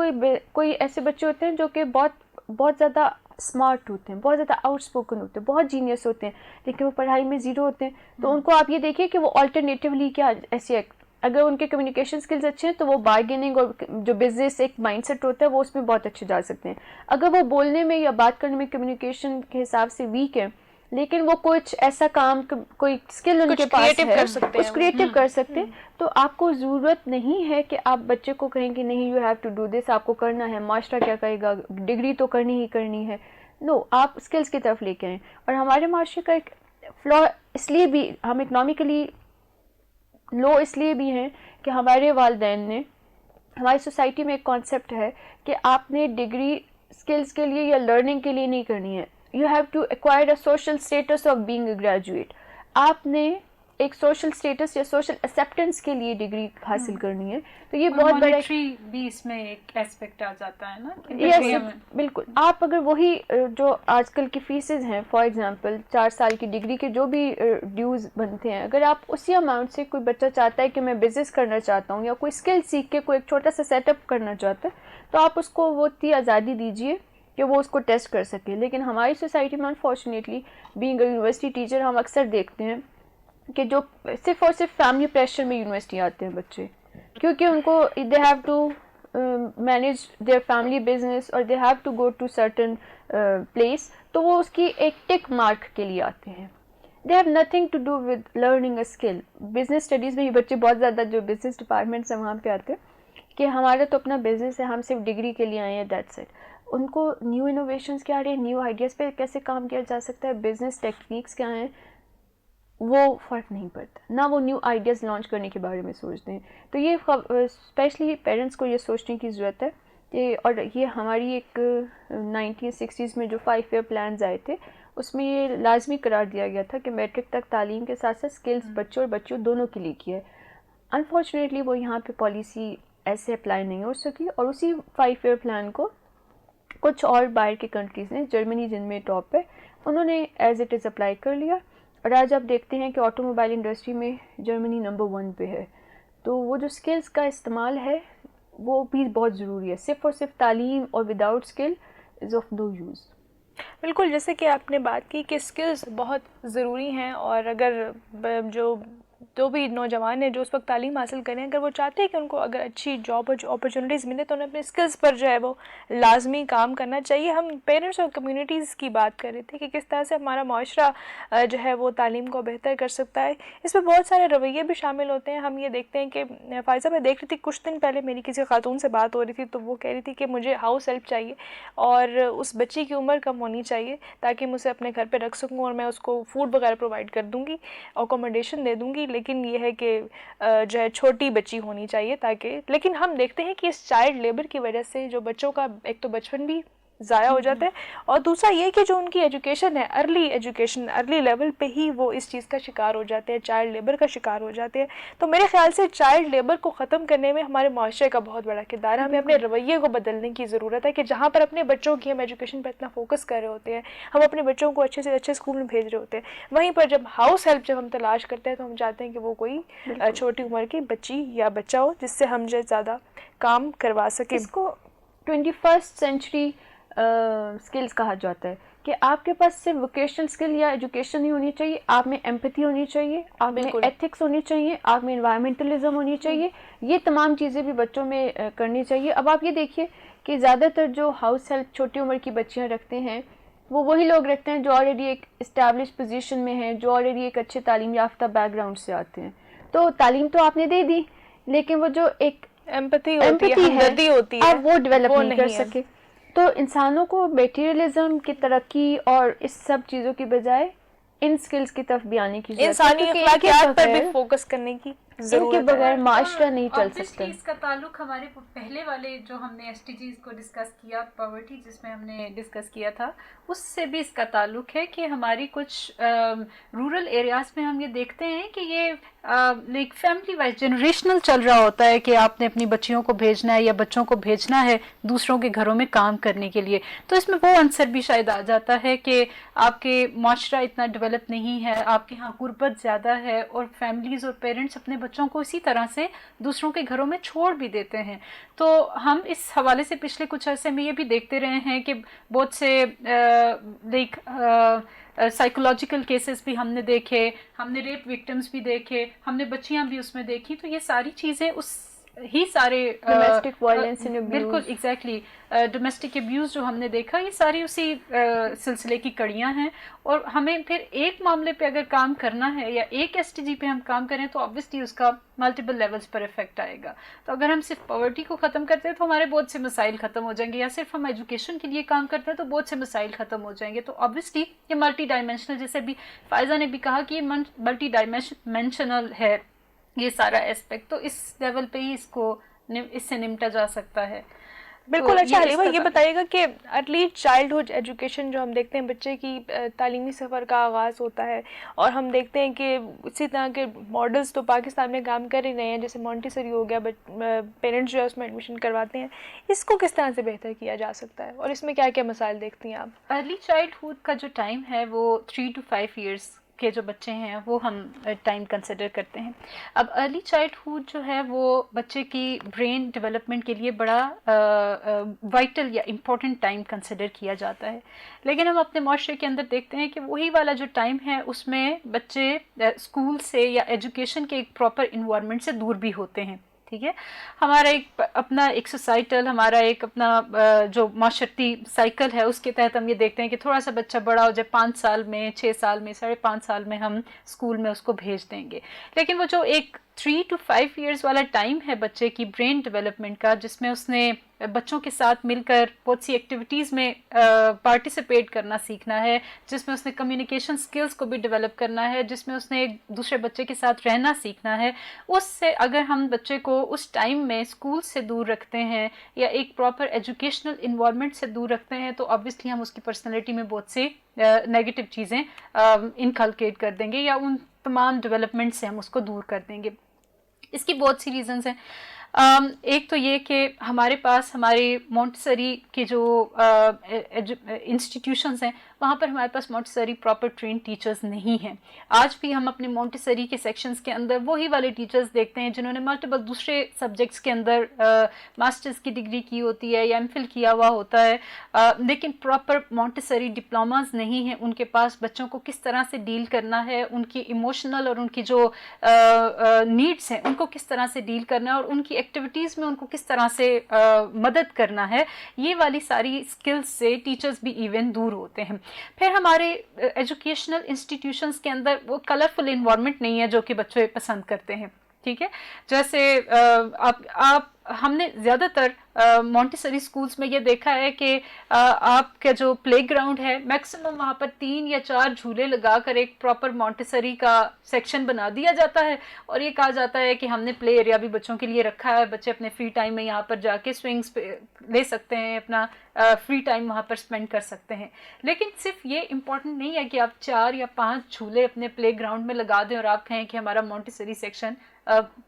کوئی ایسے بچے ہوتے ہیں جو کہ بہت زیادہ اسمارٹ ہوتے ہیں, بہت زیادہ آؤٹ اسپوکن ہوتے ہیں, بہت جینیس ہوتے ہیں, لیکن وہ پڑھائی میں زیرو ہوتے ہیں, تو ان کو آپ یہ دیکھیے کہ وہ آلٹرنیٹیولی کیا ایسی اگر ان کے کمیونیکیشن اسکلز اچھے ہیں تو وہ بارگیننگ اور جو بزنس ایک مائنڈ سیٹ ہوتا ہے وہ اس میں بہت اچھے جا سکتے ہیں. اگر وہ بولنے میں یا بات کرنے میں کمیونیکیشن کے حساب سے ویک ہے, لیکن وہ کچھ ایسا کام, کوئی اسکل ان کے پاس ہے, کچھ کریٹو کر سکتے ہیں, تو آپ کو ضرورت نہیں ہے کہ آپ بچے کو کہیں کہ نہیں you have to do this, آپ کو کرنا ہے, معاشرہ کیا کہے گا, ڈگری تو کرنی ہی کرنی ہے. نو, آپ اسکلس کی طرف لے کے آئیں. اور ہمارے معاشرے کا ایک فلا اس لیے بھی, ہم اکنامکلی لو اس لیے بھی ہیں کہ ہمارے والدین نے, ہماری سوسائٹی میں ایک کانسیپٹ ہے کہ آپ نے ڈگری اسکلس کے لیے یا لرننگ کے لیے نہیں کرنی ہے. You have to acquire a social status of being a graduate. آپ نے ایک سوشل اسٹیٹس یا سوشل ایکسیپٹنس کے لیے ڈگری حاصل کرنی ہے. تو یہ بہت بڑا بھی اس میں ایک ایسپیکٹ آ جاتا ہے نا. یس بالکل. آپ اگر وہی جو آج کل کی فیسز ہیں, فار ایگزامپل 4 سال کی ڈگری کے جو بھی ڈیوز بنتے ہیں, اگر آپ اسی اماؤنٹ سے, کوئی بچہ چاہتا ہے کہ میں بزنس کرنا چاہتا ہوں یا کوئی اسکل سیکھ کے کوئی ایک چھوٹا سا سیٹ اپ کرنا چاہتا ہے, تو آپ اس کو وہ اتنی آزادی دیجیے کہ وہ اس کو ٹیسٹ کر سکے. لیکن ہماری سوسائٹی میں unfortunately being a university teacher, ہم اکثر دیکھتے ہیں کہ جو صرف اور صرف فیملی پریشر میں یونیورسٹی آتے ہیں بچے, کیونکہ ان کو they have to manage their family business اور they have to go to certain place, تو وہ اس کی ایک ٹک مارک کے لیے آتے ہیں. They have nothing to do with learning a skill. Business studies میں یہ بچے بہت زیادہ جو بزنس ڈپارٹمنٹس ہیں وہاں پہ آتے ہیں کہ ہمارا تو اپنا بزنس ہے, ہم صرف ڈگری کے لیے آئے ہیں, دیٹس اٹ. ان کو نیو انوویشنس کیا آ رہے ہیں, نیو آئیڈیاز پہ کیسے کام کیا جا سکتا ہے, بزنس ٹیکنیکس کیا ہیں, وہ فرق نہیں پڑتا. نہ وہ نیو آئیڈیاز لانچ کرنے کے بارے میں سوچتے ہیں. تو یہ اسپیشلی پیرنٹس کو یہ سوچنے کی ضرورت ہے کہ, اور یہ ہماری ایک 1960s میں جو 5 ایئر پلانز آئے تھے اس میں یہ لازمی قرار دیا گیا تھا کہ میٹرک تک تعلیم کے ساتھ ساتھ اسکلس بچوں اور بچیوں دونوں کے لیے کیا ہے. انفارچونیٹلی وہ یہاں پہ پالیسی ایسے اپلائی نہیں ہو سکی, اور اسی 5 ایئر پلان کو کچھ اور باہر کی کنٹریز نے, جرمنی جن میں ٹاپ ہے, انہوں نے ایز اٹ از اپلائی کر لیا. اور آج آپ دیکھتے ہیں کہ آٹو موبائل انڈسٹری میں جرمنی نمبر 1 پہ ہے. تو وہ جو اسکلس کا استعمال ہے وہ بھی بہت ضروری ہے. صرف اور صرف تعلیم اور without skill is of no use. بالکل, جیسے کہ آپ نے بات کی کہ اسکلز بہت ضروری ہیں, اور اگر جو بھی نوجوان ہیں جو اس وقت تعلیم حاصل کریں, اگر وہ چاہتے ہیں کہ ان کو اگر اچھی جاب اور اپرچونیٹیز ملے تو انہیں اپنے اسکلز پر جو ہے وہ لازمی کام کرنا چاہیے. ہم پیرنٹس اور کمیونٹیز کی بات کر رہے تھے کہ کس طرح سے ہمارا معاشرہ جو ہے وہ تعلیم کو بہتر کر سکتا ہے. اس میں بہت سارے رویے بھی شامل ہوتے ہیں. ہم یہ دیکھتے ہیں کہ فائزہ, میں دیکھ رہی تھی کچھ دن پہلے میری کسی خاتون سے بات ہو رہی تھی, تو وہ کہہ رہی تھی کہ مجھے ہاؤس ہیلپ چاہیے اور اس بچی کی عمر کم ہونی چاہیے تاکہ میں اسے اپنے گھر پہ رکھ سکوں اور میں اس کو فوڈ وغیرہ پرووائڈ کر دوں گی, اکوموڈیشن دے دوں گی, لیکن یہ ہے کہ جو ہے چھوٹی بچی ہونی چاہیے تاکہ، لیکن ہم دیکھتے ہیں کہ اس چائلڈ لیبر کی وجہ سے جو بچوں کا ایک تو بچپن بھی ضائع ہو جاتا ہے، اور دوسرا یہ کہ جو ان کی ایجوکیشن ہے، ارلی لیول پہ ہی وہ اس چیز کا شکار ہو جاتے ہیں، چائلڈ لیبر کا شکار ہو جاتے ہیں. تو میرے خیال سے چائلڈ لیبر کو ختم کرنے میں ہمارے معاشرے کا بہت بڑا کردار ہے. ہمیں اپنے رویے کو بدلنے کی ضرورت ہے کہ جہاں پر اپنے بچوں کی ہم ایجوکیشن پہ اتنا فوکس کر رہے ہوتے ہیں، ہم اپنے بچوں کو اچھے سے اچھے اسکول میں بھیج رہے ہوتے ہیں، وہیں پر جب ہاؤس ہیلپ جب ہم تلاش کرتے ہیں تو ہم چاہتے ہیں کہ وہ کوئی چھوٹی عمر کی بچی یا بچہ ہو جس سے ہم جو زیادہ کام کروا سکیں. اس کو 21st سینچری اسکلز کہا جاتا ہے کہ آپ کے پاس صرف ووکیشنل اسکل یا ایجوکیشن نہیں ہونی چاہیے، آپ میں ایمپتھی ہونی چاہیے، آپ میں ایتھکس ہونی چاہیے، آپ میں انوائرمنٹلزم ہونی چاہیے. یہ تمام چیزیں بھی بچوں میں کرنی چاہیے. اب آپ یہ دیکھیے کہ زیادہ تر جو ہاؤس ہیلپ چھوٹی عمر کی بچیاں رکھتے ہیں وہ وہی لوگ رکھتے ہیں جو آلریڈی ایک اسٹیبلش پوزیشن میں ہیں، جو آلریڈی ایک اچھے تعلیم یافتہ بیک گراؤنڈ سے آتے ہیں. تو تعلیم تو آپ نے دے دی، لیکن وہ جو ایک ایمپتھی ہوتی ہے، ہمدردی ہوتی ہے، آپ وہ ڈیولپ نہیں کر ہے. سکے. تو انسانوں کو میٹیریلزم کی ترقی اور اس سب چیزوں کی بجائے ان سکلز کی طرف بھی آنے کی ضرورت ہے، انسانی اخلاقیات پر بھی فوکس کرنے کی ان کے ضرورت ہے. بغیر معاشرہ نہیں چل سکتا. اس کا تعلق ہمارے پہلے والے جو ہم نے ایس ٹی جیز کو ڈسکس کیا، پاورٹی جس میں ہم نے ڈسکس کیا تھا، اس سے بھی اس کا تعلق ہے کہ ہماری کچھ رورل ایریاز میں ہم یہ دیکھتے ہیں کہ یہ لائک فیملی وائز جنریشنل چل رہا ہوتا ہے کہ آپ نے اپنی بچیوں کو بھیجنا ہے یا بچوں کو بھیجنا ہے دوسروں کے گھروں میں کام کرنے کے لیے. تو اس میں وہ عنصر بھی شاید آ جاتا ہے کہ آپ کے معاشرہ اتنا ڈیولپ نہیں ہے، آپ کے ہاں غربت زیادہ ہے، اور فیملیز اور پیرنٹس اپنے بچوں کو اسی طرح سے دوسروں کے گھروں میں چھوڑ بھی دیتے ہیں. تو ہم اس حوالے سے پچھلے کچھ عرصے میں یہ بھی دیکھتے رہے ہیں کہ بہت سے لائک سائیکولوجیکل کیسز بھی ہم نے دیکھے، ہم نے ریپ وکٹمز بھی دیکھے، ہم نے بچیاں بھی اس میں دیکھی. تو یہ ساری چیزیں اس ہی سارے ڈومیسٹک وائلنس اینڈ ابیوز، بالکل ایگزیکٹلی ڈومیسٹک ابیوز جو ہم نے دیکھا، یہ ساری اسی سلسلے کی کڑیاں ہیں. اور ہمیں پھر ایک معاملے پہ اگر کام کرنا ہے یا ایک ایس ٹی جی پہ ہم کام کریں تو آبویسلی اس کا ملٹیپل لیولز پر افیکٹ آئے گا. تو اگر ہم صرف پاورٹی کو ختم کرتے ہیں تو ہمارے بہت سے مسائل ختم ہو جائیں گے، یا صرف ہم ایجوکیشن کے لیے کام کرتے ہیں تو بہت سے مسائل ختم ہو جائیں گے. تو آبویسلی یہ ملٹی ڈائمینشنل، جیسے بھی فائزہ نے بھی کہا کہ یہ ملٹی ڈائمینشنل ہے یہ سارا اسپیکٹ. تو اس لیول پہ ہی اس سے نمٹا جا سکتا ہے. بالکل. اچھا حلیمہ یہ بتائیے گا کہ ارلی چائلڈہڈ ایجوکیشن جو ہم دیکھتے ہیں بچے کی تعلیمی سفر کا آغاز ہوتا ہے، اور ہم دیکھتے ہیں کہ اسی طرح کے ماڈلز تو پاکستان میں کام کر ہی رہے ہیں، جیسے مونٹیسری ہو گیا، پیرنٹس جو ہے اس میں ایڈمیشن کرواتے ہیں. اس کو کس طرح سے بہتر کیا جا سکتا ہے اور اس میں کیا کیا مسائل دیکھتی ہیں آپ؟ ارلی چائلڈہڈ کا جو ٹائم ہے وہ 3 to 5 ایئرس کے جو بچے ہیں وہ ہم ٹائم کنسیڈر کرتے ہیں. اب ارلی چائلڈہڈ جو ہے وہ بچے کی برین ڈیولپمنٹ کے لیے بڑا وائٹل یا امپورٹنٹ ٹائم کنسیڈر کیا جاتا ہے. لیکن ہم اپنے معاشرے کے اندر دیکھتے ہیں کہ وہی والا جو ٹائم ہے اس میں بچے اسکول سے یا ایجوکیشن کے ایک پراپر انوائرمنٹ سے دور بھی ہوتے ہیں. ٹھیک ہے، ہمارا ایک اپنا ایک سوسائٹل، ہمارا ایک اپنا جو معاشرتی سائیکل ہے اس کے تحت ہم یہ دیکھتے ہیں کہ تھوڑا سا بچہ بڑا ہو جائے، 5 سال میں، 6 سال میں، 5.5 سال میں ہم اسکول میں اس کو بھیج دیں گے. لیکن وہ جو ایک 3 to 5 ایئرس والا ٹائم ہے بچے کی برین ڈیولپمنٹ کا، جس میں اس نے بچوں کے ساتھ مل کر بہت سی ایکٹیویٹیز میں پارٹیسپیٹ کرنا سیکھنا ہے، جس میں اس نے کمیونیکیشن سکلز کو بھی ڈیولپ کرنا ہے، جس میں اس نے ایک دوسرے بچے کے ساتھ رہنا سیکھنا ہے. اس سے اگر ہم بچے کو اس ٹائم میں اسکول سے دور رکھتے ہیں یا ایک پراپر ایجوکیشنل انوائرمنٹ سے دور رکھتے ہیں تو آبویسلی ہم اس کی پرسنالٹی میں بہت سے نیگیٹو چیزیں انکلکیٹ کر دیں گے، یا ان تمام ڈیولپمنٹ سے ہم اس کو دور کر دیں گے. اس کی بہت سی ریزنز ہیں. ایک تو یہ کہ ہمارے پاس ہمارے مونٹسری کے جو انسٹیٹیوشنز ہیں وہاں پر ہمارے پاس مونٹسری پراپر ٹرین ٹیچرز نہیں ہیں. آج بھی ہم اپنے مونٹسری کے سیکشنز کے اندر وہی والے ٹیچرز دیکھتے ہیں جنہوں نے ملٹیپل دوسرے سبجیکٹس کے اندر ماسٹرز کی ڈگری کی ہوتی ہے یا ایم فل کیا ہوا ہوتا ہے، لیکن پراپر مونٹسری ڈپلوماز نہیں ہیں ان کے پاس. بچوں کو کس طرح سے ڈیل کرنا ہے، ان کی ایموشنل اور ان کی جو نیڈس ہیں ان کو کس طرح سے ڈیل کرنا ہے، اور ان کی ایکٹیویٹیز میں ان کو کس طرح سے مدد کرنا ہے، یہ والی ساری اسکلز سے ٹیچرز بھی ایون دور ہوتے ہیں. پھر ہمارے ایجوکیشنل انسٹیٹیوشنز کے اندر وہ کلرفل انوائرمنٹ نہیں ہے جو کہ بچے پسند کرتے ہیں. ٹھیک ہے. جیسے آپ ہم نے زیادہ تر مونٹیسری اسکولس میں یہ دیکھا ہے کہ آپ کا جو پلے گراؤنڈ ہے میکسیمم وہاں پر 3 یا 4 جھولے لگا کر ایک پراپر مونٹیسری کا سیکشن بنا دیا جاتا ہے, اور یہ کہا جاتا ہے کہ ہم نے پلے ایریا بھی بچوں کے لیے رکھا ہے, بچے اپنے فری ٹائم میں یہاں پر جا کے سوئنگس لے سکتے ہیں, اپنا فری ٹائم وہاں پر اسپینڈ کر سکتے ہیں. لیکن صرف یہ امپورٹنٹ نہیں ہے کہ آپ 4 یا 5 جھولے اپنے پلے گراؤنڈ میں لگا دیں اور آپ کہیں کہ ہمارا مونٹیسری سیکشن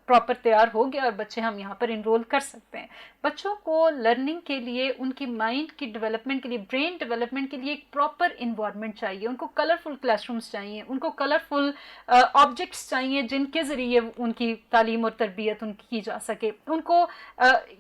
پراپر تیار ہو گیا اور بچے ہم یہاں پر انرول کر سکتے ہیں. بچوں کو لرننگ کے لیے, ان کی مائنڈ کی ڈیولپمنٹ کے لیے, برین ڈیولپمنٹ کے لیے ایک پراپر انوائرمنٹ چاہیے. ان کو کلرفل کلاس رومس چاہیے, ان کو کلرفل آبجیکٹس چاہیے جن کے ذریعے ان کی تعلیم اور تربیت ان کی جا سکے. ان کو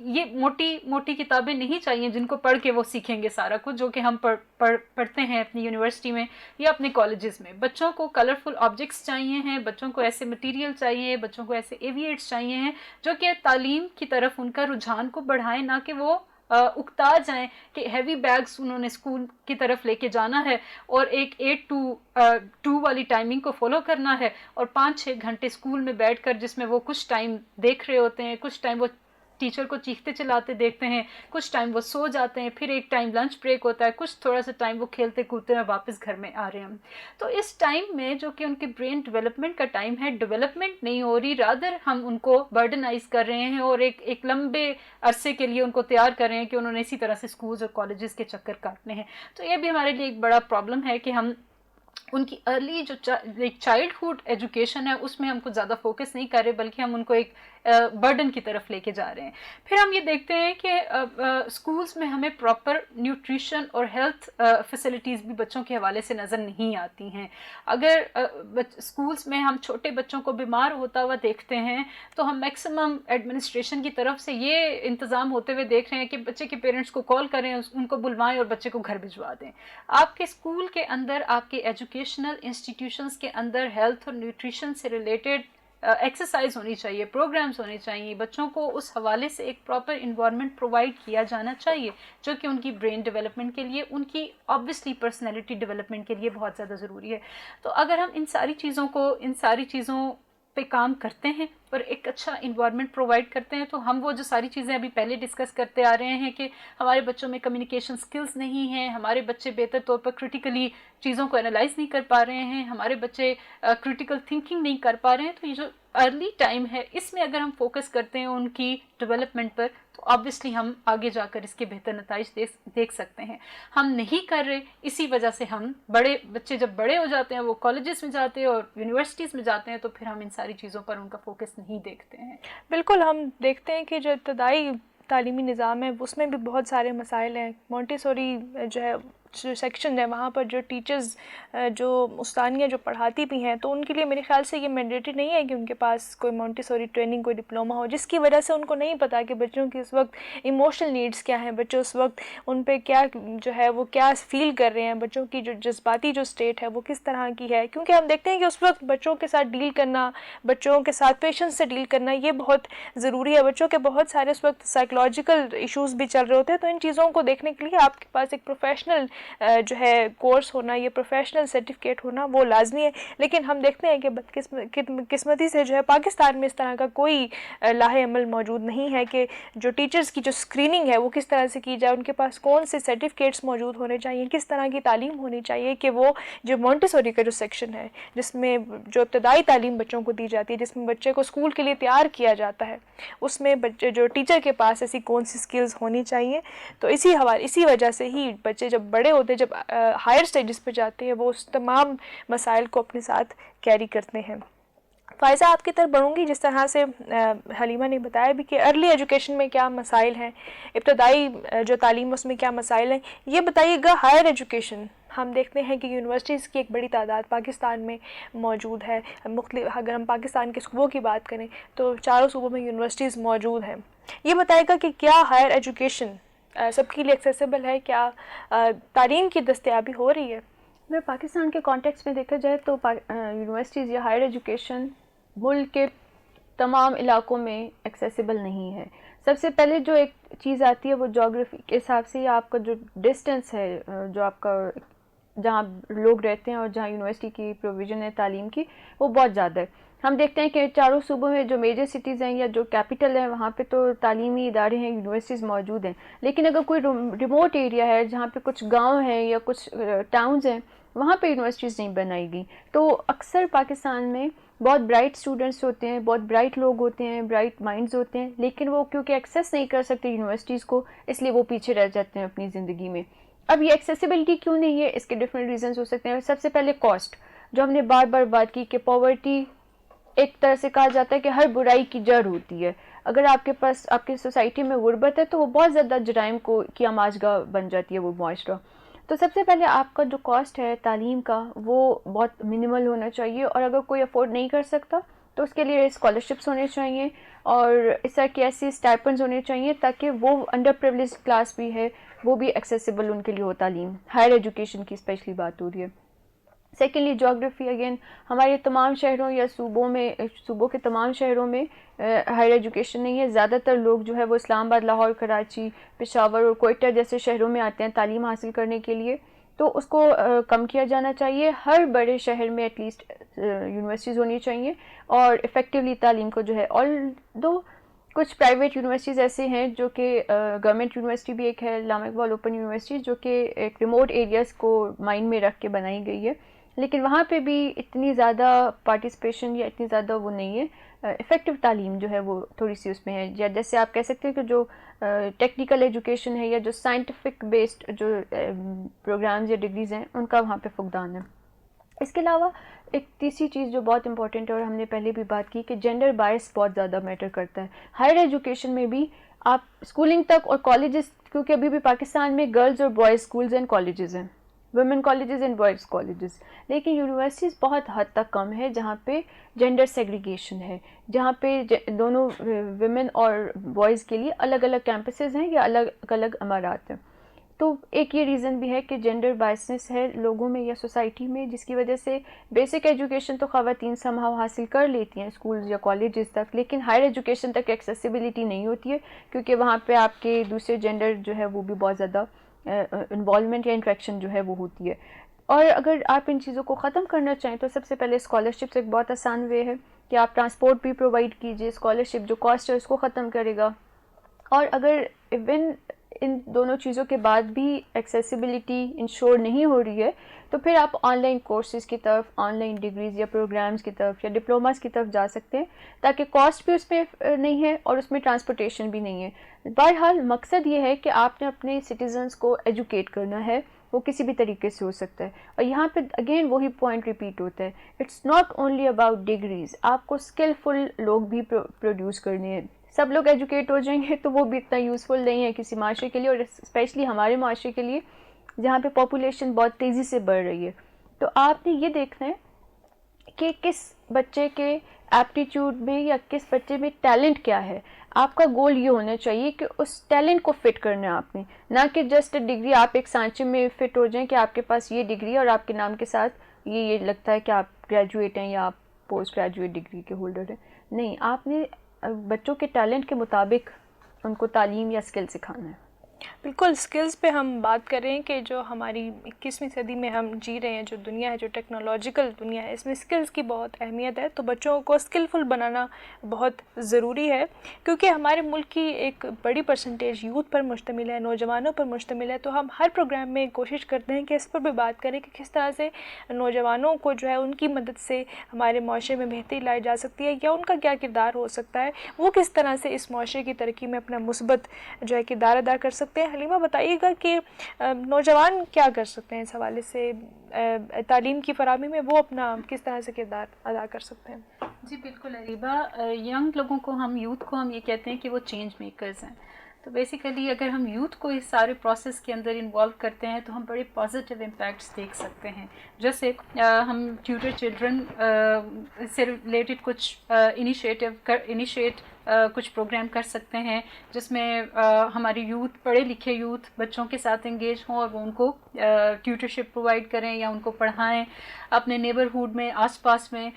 یہ موٹی موٹی کتابیں نہیں چاہیے جن کو پڑھ کے وہ سیکھیں گے سارا کچھ, جو کہ ہم پڑھتے ہیں اپنی یونیورسٹی میں یا اپنے کالجز میں. بچوں کو کلرفل آبجیکٹس چاہیے ہیں, بچوں کو ایسے مٹیریل چاہیے, بچوں کو ایسے ایویٹس چاہیے ہیں جو کہ تعلیم کی طرف ان کا رجحان کو بڑھائیں, نہ کہ وہ اکتا جائیں کہ ہیوی بیگز انہوں نے اسکول کی طرف لے کے جانا ہے اور ایک 8 to 2 والی ٹائمنگ کو فالو کرنا ہے, اور 5-6 گھنٹے اسکول میں بیٹھ کر جس میں وہ کچھ ٹائم دیکھ رہے ہوتے ہیں, کچھ ٹائم وہ ٹیچر کو چیختے چلاتے دیکھتے ہیں, کچھ ٹائم وہ سو جاتے ہیں, پھر ایک ٹائم لنچ بریک ہوتا ہے, کچھ تھوڑا سا ٹائم وہ کھیلتے کودتے ہیں, واپس گھر میں آ رہے ہیں. تو اس ٹائم میں جو کہ ان کے برین ڈیولپمنٹ کا ٹائم ہے, ڈیولپمنٹ نہیں ہو رہی, رادر ہم ان کو برڈنائز کر رہے ہیں اور ایک لمبے عرصے کے لیے ان کو تیار کر رہے ہیں کہ انہوں نے اسی طرح سے اسکولز اور کالجز کے چکر کاٹنے ہیں. تو یہ بھی ہمارے لیے ایک بڑا پرابلم ہے کہ ہم ان کی ارلی جو چائلڈہڈ ایجوکیشن ہے اس میں ہم کچھ زیادہ فوکس نہیں کر رہے, بلکہ ہم ان کو ایک برڈن کی طرف لے کے جا رہے ہیں. پھر ہم یہ دیکھتے ہیں کہ اسکولس میں ہمیں پراپر نیوٹریشن اور ہیلتھ فیسلٹیز بھی بچوں کے حوالے سے نظر نہیں آتی ہیں. اگر اسکولس میں ہم چھوٹے بچوں کو بیمار ہوتا ہوا دیکھتے ہیں تو ہم میکسیمم ایڈمنسٹریشن کی طرف سے یہ انتظام ہوتے ہوئے دیکھ رہے ہیں کہ بچے کے پیرنٹس کو کال کریں, ان کو بلوائیں اور بچے کو گھر بھجوا دیں. آپ کے اسکول کے اندر, آپ کے ایجوکیشنل انسٹیٹیوشنس کے اندر ہیلتھ اور نیوٹریشن سے ریلیٹڈ ایکسرسائز ہونی چاہیے, پروگرامز ہونے چاہیے, بچوں کو اس حوالے سے ایک پراپر انوائرمنٹ پرووائڈ کیا جانا چاہیے جو کہ ان کی برین ڈیولپمنٹ کے لیے, ان کی آبویسلی پرسنالٹی ڈیولپمنٹ کے لیے بہت زیادہ ضروری ہے. تو اگر ہم ان ساری چیزوں پہ کام کرتے ہیں اور ایک اچھا انوائرمنٹ پرووائڈ کرتے ہیں, تو ہم وہ جو ساری چیزیں ابھی پہلے ڈسکس کرتے آ رہے ہیں کہ ہمارے بچوں میں کمیونیکیشن سکلز نہیں ہیں, ہمارے بچے بہتر طور پر کرٹیکلی چیزوں کو انالائز نہیں کر پا رہے ہیں, ہمارے بچے کرٹیکل تھنکنگ نہیں کر پا رہے ہیں, تو یہ جو ارلی ٹائم ہے اس میں اگر ہم فوکس کرتے ہیں ان کی ڈیولپمنٹ پر تو آبویسلی ہم آگے جا کر اس کے بہتر نتائج دیکھ سکتے ہیں. ہم نہیں کر رہے, اسی وجہ سے ہم بچے جب بڑے ہو جاتے ہیں, وہ کالجز میں جاتے ہیں اور یونیورسٹیز میں جاتے ہیں, تو پھر ہم ان ساری چیزوں پر ان کا فوکس نہیں دیکھتے ہیں. بالکل, ہم دیکھتے ہیں کہ جو ابتدائی تعلیمی نظام ہے اس میں بھی بہت سارے مسائل ہیں. مونٹیسوری جو ہے جو سیکشن ہے وہاں پر جو ٹیچرز جو استانیہ جو پڑھاتی بھی ہیں, تو ان کے لیے میرے خیال سے یہ مینڈیٹری نہیں ہے کہ ان کے پاس کوئی مونٹیسوری ٹریننگ, کوئی ڈپلوما ہو, جس کی وجہ سے ان کو نہیں پتہ کہ بچوں کی اس وقت ایموشنل نیڈس کیا ہیں, بچے اس وقت ان پہ کیا جو ہے وہ کیا فیل کر رہے ہیں, بچوں کی جو جذباتی جو اسٹیٹ ہے وہ کس طرح کی ہے. کیونکہ ہم دیکھتے ہیں کہ اس وقت بچوں کے ساتھ ڈیل کرنا, بچوں کے ساتھ پیشنس سے ڈیل کرنا یہ بہت ضروری ہے. بچوں کے بہت سارے اس وقت سائیکولوجیکل ایشوز بھی چل رہے ہوتے ہیں, تو ان چیزوں کو دیکھنے کے لیے آپ کے پاس ایک پروفیشنل جو ہے کورس ہونا, یہ پروفیشنل سرٹیفکیٹ ہونا وہ لازمی ہے. لیکن ہم دیکھتے ہیں کہ بدقسمتی سے جو ہے پاکستان میں اس طرح کا کوئی لاہ عمل موجود نہیں ہے کہ جو ٹیچرز کی جو اسکریننگ ہے وہ کس طرح سے کی جائے, ان کے پاس کون سے سرٹیفکیٹس موجود ہونے چاہیے, کس طرح کی تعلیم ہونی چاہیے کہ وہ جو مونٹیسوری کا جو سیکشن ہے جس میں جو ابتدائی تعلیم بچوں کو دی جاتی ہے, جس میں بچے کو اسکول کے لیے تیار کیا جاتا ہے, اس میں بچے جو ٹیچر کے پاس ایسی کون سی اسکلز ہونی چاہیے. تو اسی وجہ سے ہی بچے جب بڑے ہوتے ہیں, جب ہائر سٹیجز پہ جاتے ہیں, وہ اس تمام مسائل کو اپنے ساتھ کیری کرتے ہیں. فائزہ, آپ کی طرف بڑھوں گی. جس طرح سے حلیمہ نے بتایا بھی کہ ارلی ایجوکیشن میں کیا مسائل ہیں, ابتدائی جو تعلیم اس میں کیا مسائل ہیں, یہ بتائیے گا. ہائر ایجوکیشن ہم دیکھتے ہیں کہ یونیورسٹیز کی ایک بڑی تعداد پاکستان میں موجود ہے. مختلف اگر ہم پاکستان کے صوبوں کی بات کریں تو 4 صوبوں میں یونیورسٹیز موجود ہیں. یہ بتائے گا کہ کیا ہائر ایجوکیشن سب کے لیے ایکسیسیبل ہے, کیا تعلیم کی دستیابی ہو رہی ہے؟ اگر پاکستان کے کانٹیکس میں دیکھا جائے تو یونیورسٹیز یا ہائر ایجوکیشن ملک کے تمام علاقوں میں ایکسیسیبل نہیں ہے. سب سے پہلے جو ایک چیز آتی ہے وہ جغرافی کے حساب سے, یا آپ کا جو ڈسٹینس ہے, جو آپ کا جہاں لوگ رہتے ہیں اور جہاں یونیورسٹی کی پروویژن ہے تعلیم کی, وہ بہت زیادہ ہے. ہم دیکھتے ہیں کہ چاروں صوبوں میں جو میجر سٹیز ہیں یا جو کیپٹل ہیں وہاں پہ تو تعلیمی ادارے ہیں, یونیورسٹیز موجود ہیں, لیکن اگر کوئی ریموٹ ایریا ہے جہاں پہ کچھ گاؤں ہیں یا کچھ ٹاؤنز ہیں وہاں پہ یونیورسٹیز نہیں بنائی گئی. تو اکثر پاکستان میں بہت برائٹ اسٹوڈنٹس ہوتے ہیں, بہت برائٹ لوگ ہوتے ہیں, برائٹ مائنڈز ہوتے ہیں, لیکن وہ کیونکہ ایکسیس نہیں کر سکتے یونیورسٹیز کو, اس لیے وہ پیچھے رہ جاتے ہیں اپنی زندگی میں. اب یہ ایکسیسیبلٹی کیوں نہیں ہے, اس کے ڈفرینٹ ریزنس ہو سکتے ہیں. سب سے پہلے کاسٹ, جو ہم نے بار بار بات کی کہ پاورٹی ایک طرح سے کہا جاتا ہے کہ ہر برائی کی جڑ ہوتی ہے. اگر آپ کے پاس آپ کی سوسائٹی میں غربت ہے تو وہ بہت زیادہ جرائم کی آماجگاہ بن جاتی ہے وہ معاشرہ. تو سب سے پہلے آپ کا جو کاسٹ ہے تعلیم کا وہ بہت منیمل ہونا چاہیے, اور اگر کوئی افورڈ نہیں کر سکتا تو اس کے لیے اسکالرشپس ہونے چاہیے اور اس طرح کی ایسی اسٹائپنڈز ہونے چاہیے تاکہ وہ انڈر پریولیج کلاس بھی ہے وہ بھی ایکسیسیبل ان کے لیے ہو تعلیم. ہائر ایجوکیشن کی اسپیشلی بات ہو رہی ہے. سیکنڈلی جغرافی, اگین ہمارے تمام شہروں یا صوبوں کے تمام شہروں میں ہائر ایجوکیشن نہیں ہے. زیادہ تر لوگ جو ہے وہ اسلام آباد, لاہور, کراچی, پشاور اور کوئٹہ جیسے شہروں میں آتے ہیں تعلیم حاصل کرنے کے لیے. تو اس کو کم کیا جانا چاہیے. ہر بڑے شہر میں ایٹ لیسٹ یونیورسٹیز ہونی چاہیے اور افیکٹولی تعلیم کو جو ہے. دو کچھ پرائیویٹ یونیورسٹیز ایسے ہیں جو کہ گورنمنٹ یونیورسٹی بھی ایک ہے, علامہ اقبال اوپن یونیورسٹی, جو کہ ایک ریموٹ ایریاز کو مائنڈ میں رکھ کے بنائی گئی ہے, لیکن وہاں پہ بھی اتنی زیادہ پارٹیسپیشن یا اتنی زیادہ وہ نہیں ہے. افیکٹو تعلیم جو ہے وہ تھوڑی سی اس میں ہے, یا جیسے آپ کہہ سکتے ہیں کہ جو ٹیکنیکل ایجوکیشن ہے یا جو سائنٹیفک بیسڈ جو پروگرامز یا ڈگریز ہیں ان کا وہاں پہ فقدان ہے. اس کے علاوہ ایک تیسری چیز جو بہت امپورٹنٹ ہے اور ہم نے پہلے بھی بات کی کہ جینڈر بائس بہت زیادہ میٹر کرتا ہے. ہائر ایجوکیشن میں بھی آپ اسکولنگ تک اور کالجز, کیونکہ ابھی بھی پاکستان میں گرلز اور بوائز اسکولز اینڈ کالجز ہیں, women colleges and boys colleges, لیکن یونیورسٹیز بہت حد تک کم ہے جہاں پہ جینڈر سیگریگیشن ہے, جہاں پہ دونوں ویمن اور بوائز کے لیے الگ الگ کیمپسز ہیں یا الگ الگ عمارات ہیں. تو ایک یہ ریزن بھی ہے کہ جینڈر بائسنس ہے لوگوں میں یا سوسائٹی میں, جس کی وجہ سے بیسک ایجوکیشن تو خواتین سمہاؤ حاصل کر لیتی ہیں اسکولز یا کالجز تک, لیکن ہائر ایجوکیشن تک ایکسیسیبلٹی نہیں ہوتی ہے کیونکہ وہاں پہ آپ کے دوسرے جینڈر جو ہے وہ بھی بہت زیادہ انوالومنٹ یا انٹریکشن جو ہے وہ ہوتی ہے. اور اگر آپ ان چیزوں کو ختم کرنا چاہیں تو سب سے پہلے اسکالرشپس ایک بہت آسان وے ہے کہ آپ ٹرانسپورٹ بھی پرووائڈ کیجیے. اسکالرشپ جو کاسٹ ہے اس کو ختم کرے گا. اور اگر ایون ان دونوں چیزوں کے بعد بھی ایکسیسیبلٹی انشور نہیں ہو رہی ہے تو پھر آپ آن لائن کورسز کی طرف, آن لائن ڈگریز یا پروگرامز کی طرف یا ڈپلوماز کی طرف جا سکتے ہیں تاکہ کاسٹ بھی اس میں نہیں ہے اور اس میں ٹرانسپورٹیشن بھی نہیں ہے. بہرحال مقصد یہ ہے کہ آپ نے اپنے سٹیزنس کو ایجوکیٹ کرنا ہے, وہ کسی بھی طریقے سے ہو سکتا ہے. اور یہاں پہ اگین وہی پوائنٹ ریپیٹ ہوتا ہے, it's not only about degrees, آپ کو اسکلفل لوگ بھی پروڈیوس کرنے ہیں. سب لوگ ایجوکیٹ ہو جائیں گے تو وہ بھی اتنا یوزفل نہیں ہے کسی معاشرے کے لیے, اور اسپیشلی ہمارے معاشرے کے لیے جہاں پہ پاپولیشن بہت تیزی سے بڑھ رہی ہے. تو آپ نے یہ دیکھنا ہے کہ کس بچے کے ایپٹیچیوڈ میں یا کس بچے میں ٹیلنٹ کیا ہے. آپ کا گول یہ ہونا چاہیے کہ اس ٹیلنٹ کو فٹ کرنا ہے آپ نے, نہ کہ جسٹ ڈگری آپ ایک سانچے میں فٹ ہو جائیں کہ آپ کے پاس یہ ڈگری ہے اور آپ کے نام کے ساتھ یہ لگتا ہے کہ آپ گریجویٹ ہیں یا آپ پوسٹ گریجویٹ ڈگری کے ہولڈر ہیں. نہیں, آپ نے بچوں کے ٹیلنٹ کے مطابق ان کو تعلیم یا اسکل سکھانا ہے. بالکل اسکلز پہ ہم بات کر رہے ہیں کہ جو ہماری 21ویں صدی میں ہم جی رہے ہیں, جو دنیا ہے, جو ٹیکنالوجیکل دنیا ہے, اس میں اسکلز کی بہت اہمیت ہے. تو بچوں کو اسکلفل بنانا بہت ضروری ہے کیونکہ ہمارے ملک کی ایک بڑی پرسنٹیج یوتھ پر مشتمل ہے, نوجوانوں پر مشتمل ہے. تو ہم ہر پروگرام میں کوشش کرتے ہیں کہ اس پر بھی بات کریں کہ کس طرح سے نوجوانوں کو جو ہے ان کی مدد سے ہمارے معاشرے میں بہتری لائی جا سکتی ہے, یا ان کا کیا کردار ہو سکتا ہے, وہ کس طرح سے اس معاشرے کی ترقی میں اپنا مثبت جو ہے کردار ادا کر سکتے ہیں. حلیمہ بتائیے گا کہ نوجوان کیا کر سکتے ہیں اس حوالے سے, تعلیم کی فراہمی میں وہ اپنا کس طرح سے کردار ادا کر سکتے ہیں؟ جی بالکل عریبہ, ینگ لوگوں کو یوتھ کو ہم یہ کہتے ہیں کہ وہ چینج میکرز ہیں. تو بیسیکلی اگر ہم یوتھ کو اس سارے پروسیس کے اندر انوالو کرتے ہیں تو ہم بڑے پازیٹیو امپیکٹس دیکھ سکتے ہیں. جیسے ہم ٹیوٹر چلڈرن سے ریلیٹڈ کچھ انیشیٹ کچھ پروگرام کر سکتے ہیں جس میں ہماری یوتھ, پڑھے لکھے یوتھ بچوں کے ساتھ انگیج ہوں اور وہ ان کو ٹیوٹرشپ پرووائڈ کریں یا ان کو پڑھائیں. اپنے نیبرہوڈ میں, آس پاس میں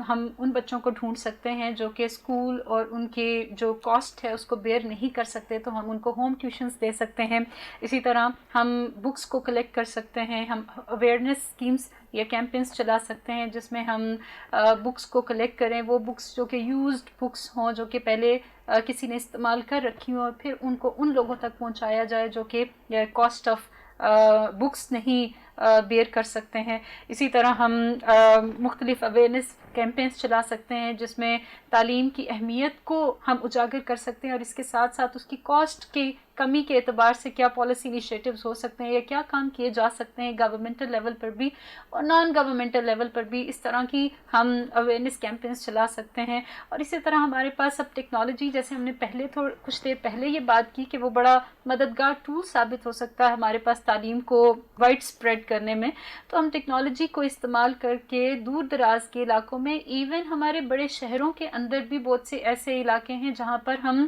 ہم ان بچوں کو ڈھونڈ سکتے ہیں جو کہ اسکول اور ان کی جو کاسٹ ہے اس کو بیئر نہیں کر سکتے, تو ہم ان کو ہوم ٹیوشنز دے سکتے ہیں. اسی طرح ہم بکس کو کلیکٹ کر سکتے ہیں, ہم اویئرنیس اسکیمز یا کیمپینس چلا سکتے ہیں جس میں ہم بکس کو کلیکٹ کریں، وہ بکس جو کہ یوزڈ بکس ہوں، جو کہ پہلے کسی نے استعمال کر رکھی ہوں، اور پھر ان کو ان لوگوں تک پہنچایا جائے جو کہ کاسٹ آف بکس نہیں بیئر کر سکتے ہیں. اسی طرح ہم مختلف اویئرنیس کیمپینس چلا سکتے ہیں جس میں تعلیم کی اہمیت کو ہم اجاگر کر سکتے ہیں، اور اس کے ساتھ ساتھ اس کی کاسٹ کی کمی کے اعتبار سے کیا پالیسی انیشیٹوز ہو سکتے ہیں یا کیا کام کیے جا سکتے ہیں گورنمنٹل لیول پر بھی اور نان گورنمنٹل لیول پر بھی. اس طرح کی ہم اویئرنیس کیمپینس چلا سکتے ہیں. اور اسی طرح ہمارے پاس اب ٹیکنالوجی، جیسے ہم نے پہلے کچھ دیر پہلے یہ بات کی کہ وہ بڑا مددگار ٹول ثابت ہو سکتا ہے ہمارے پاس تعلیم کو وائڈ اسپریڈ کرنے میں. تو ہم ٹیکنالوجی کو استعمال کر کے دور دراز کے علاقوں میں، ایون ہمارے بڑے شہروں کے اندر بھی بہت سے ایسے علاقے ہیں جہاں پر ہم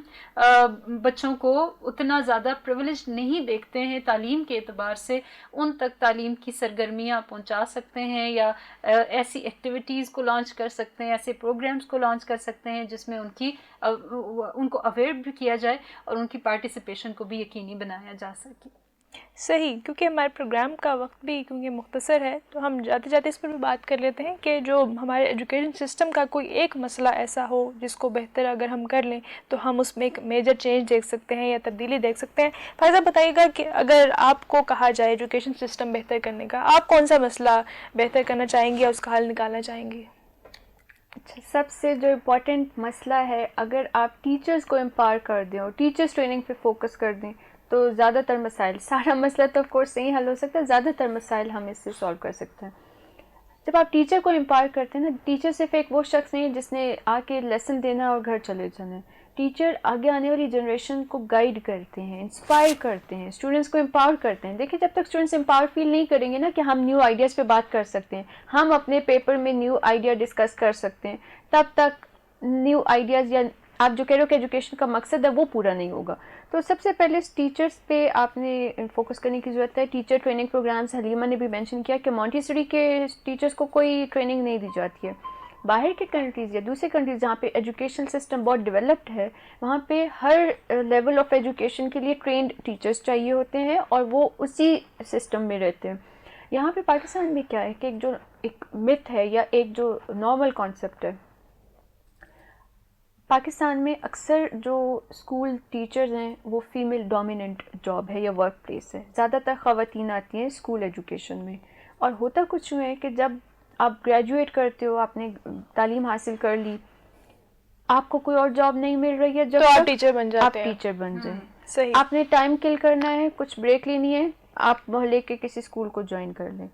بچوں کو اتنا زیادہ پریویلیج نہیں دیکھتے ہیں تعلیم کے اعتبار سے، ان تک تعلیم کی سرگرمیاں پہنچا سکتے ہیں یا ایسی ایکٹیویٹیز کو لانچ کر سکتے ہیں، ایسے پروگرامز کو لانچ کر سکتے ہیں جس میں ان کو اویئر بھی کیا جائے اور ان کی پارٹیسپیشن کو بھی یقینی بنایا جا سکے. صحیح، کیونکہ ہمارے پروگرام کا وقت بھی کیونکہ مختصر ہے تو ہم جاتے جاتے اس پر بھی بات کر لیتے ہیں کہ جو ہمارے ایجوکیشن سسٹم کا کوئی ایک مسئلہ ایسا ہو جس کو بہتر اگر ہم کر لیں تو ہم اس میں ایک میجر چینج دیکھ سکتے ہیں یا تبدیلی دیکھ سکتے ہیں. فائزہ بتائیے گا کہ اگر آپ کو کہا جائے ایجوکیشن سسٹم بہتر کرنے کا، آپ کون سا مسئلہ بہتر کرنا چاہیں گے یا اس کا حل نکالنا چاہیں گے؟ اچھا، سب سے جو امپورٹنٹ مسئلہ ہے، اگر آپ ٹیچرز کو امپاور کر دیں اور ٹیچرز ٹریننگ پہ فوکس کر دیں تو زیادہ تر مسائل، سارا مسئلہ تو آف کورس نہیں حل ہو سکتا، زیادہ تر مسائل ہم اس سے سالو کر سکتے ہیں. جب آپ ٹیچر کو امپاور کرتے ہیں نا، ٹیچر صرف ایک وہ شخص نہیں ہے جس نے آ کے لیسن دینا اور گھر چلے جانا ہے. ٹیچر آگے آنے والی جنریشن کو گائیڈ کرتے ہیں، انسپائر کرتے ہیں، اسٹوڈنٹس کو امپاور کرتے ہیں. دیکھیں، جب تک اسٹوڈنٹس امپاور فیل نہیں کریں گے نا کہ ہم نیو آئیڈیاز پہ بات کر سکتے ہیں، ہم اپنے پیپر میں نیو آئیڈیا ڈسکس کر سکتے ہیں، تب تک نیو آئیڈیاز یا آپ جو کہہ رہے ہو کہ ایجوکیشن کا مقصد ہے وہ پورا نہیں ہوگا. تو سب سے پہلے ٹیچرز پہ آپ نے فوکس کرنے کی ضرورت ہے. ٹیچر ٹریننگ پروگرامس، حلیمہ نے بھی مینشن کیا کہ مونٹیسری کے ٹیچرز کو کوئی ٹریننگ نہیں دی جاتی ہے. باہر کے کنٹریز یا دوسرے کنٹریز جہاں پہ ایجوکیشن سسٹم بہت ڈیولپڈ ہے، وہاں پہ ہر لیول آف ایجوکیشن کے لیے ٹرینڈ ٹیچرز چاہیے ہوتے ہیں اور وہ اسی سسٹم میں رہتے ہیں. یہاں پہ پاکستان میں کیا ہے کہ ایک مت ہے یا ایک جو نارمل کانسیپٹ ہے، پاکستان میں اکثر جو اسکول ٹیچرز ہیں وہ فیمیل ڈومیننٹ جاب ہے یا ورک پلیس ہے. زیادہ تر خواتین آتی ہیں اسکول ایجوکیشن میں، اور ہوتا کچھ یوں ہے کہ جب آپ گریجویٹ کرتے ہو، آپ نے تعلیم حاصل کر لی، آپ کو کوئی اور جاب نہیں مل رہی ہے جب تو آپ تک ٹیچر بن جاتے ہیں. آپ ٹیچر بن جائیں. صحیح. آپ نے ٹائم کل کرنا ہے، کچھ بریک لینی ہے، آپ محلے کے کسی اسکول کو جوائن کر لیں.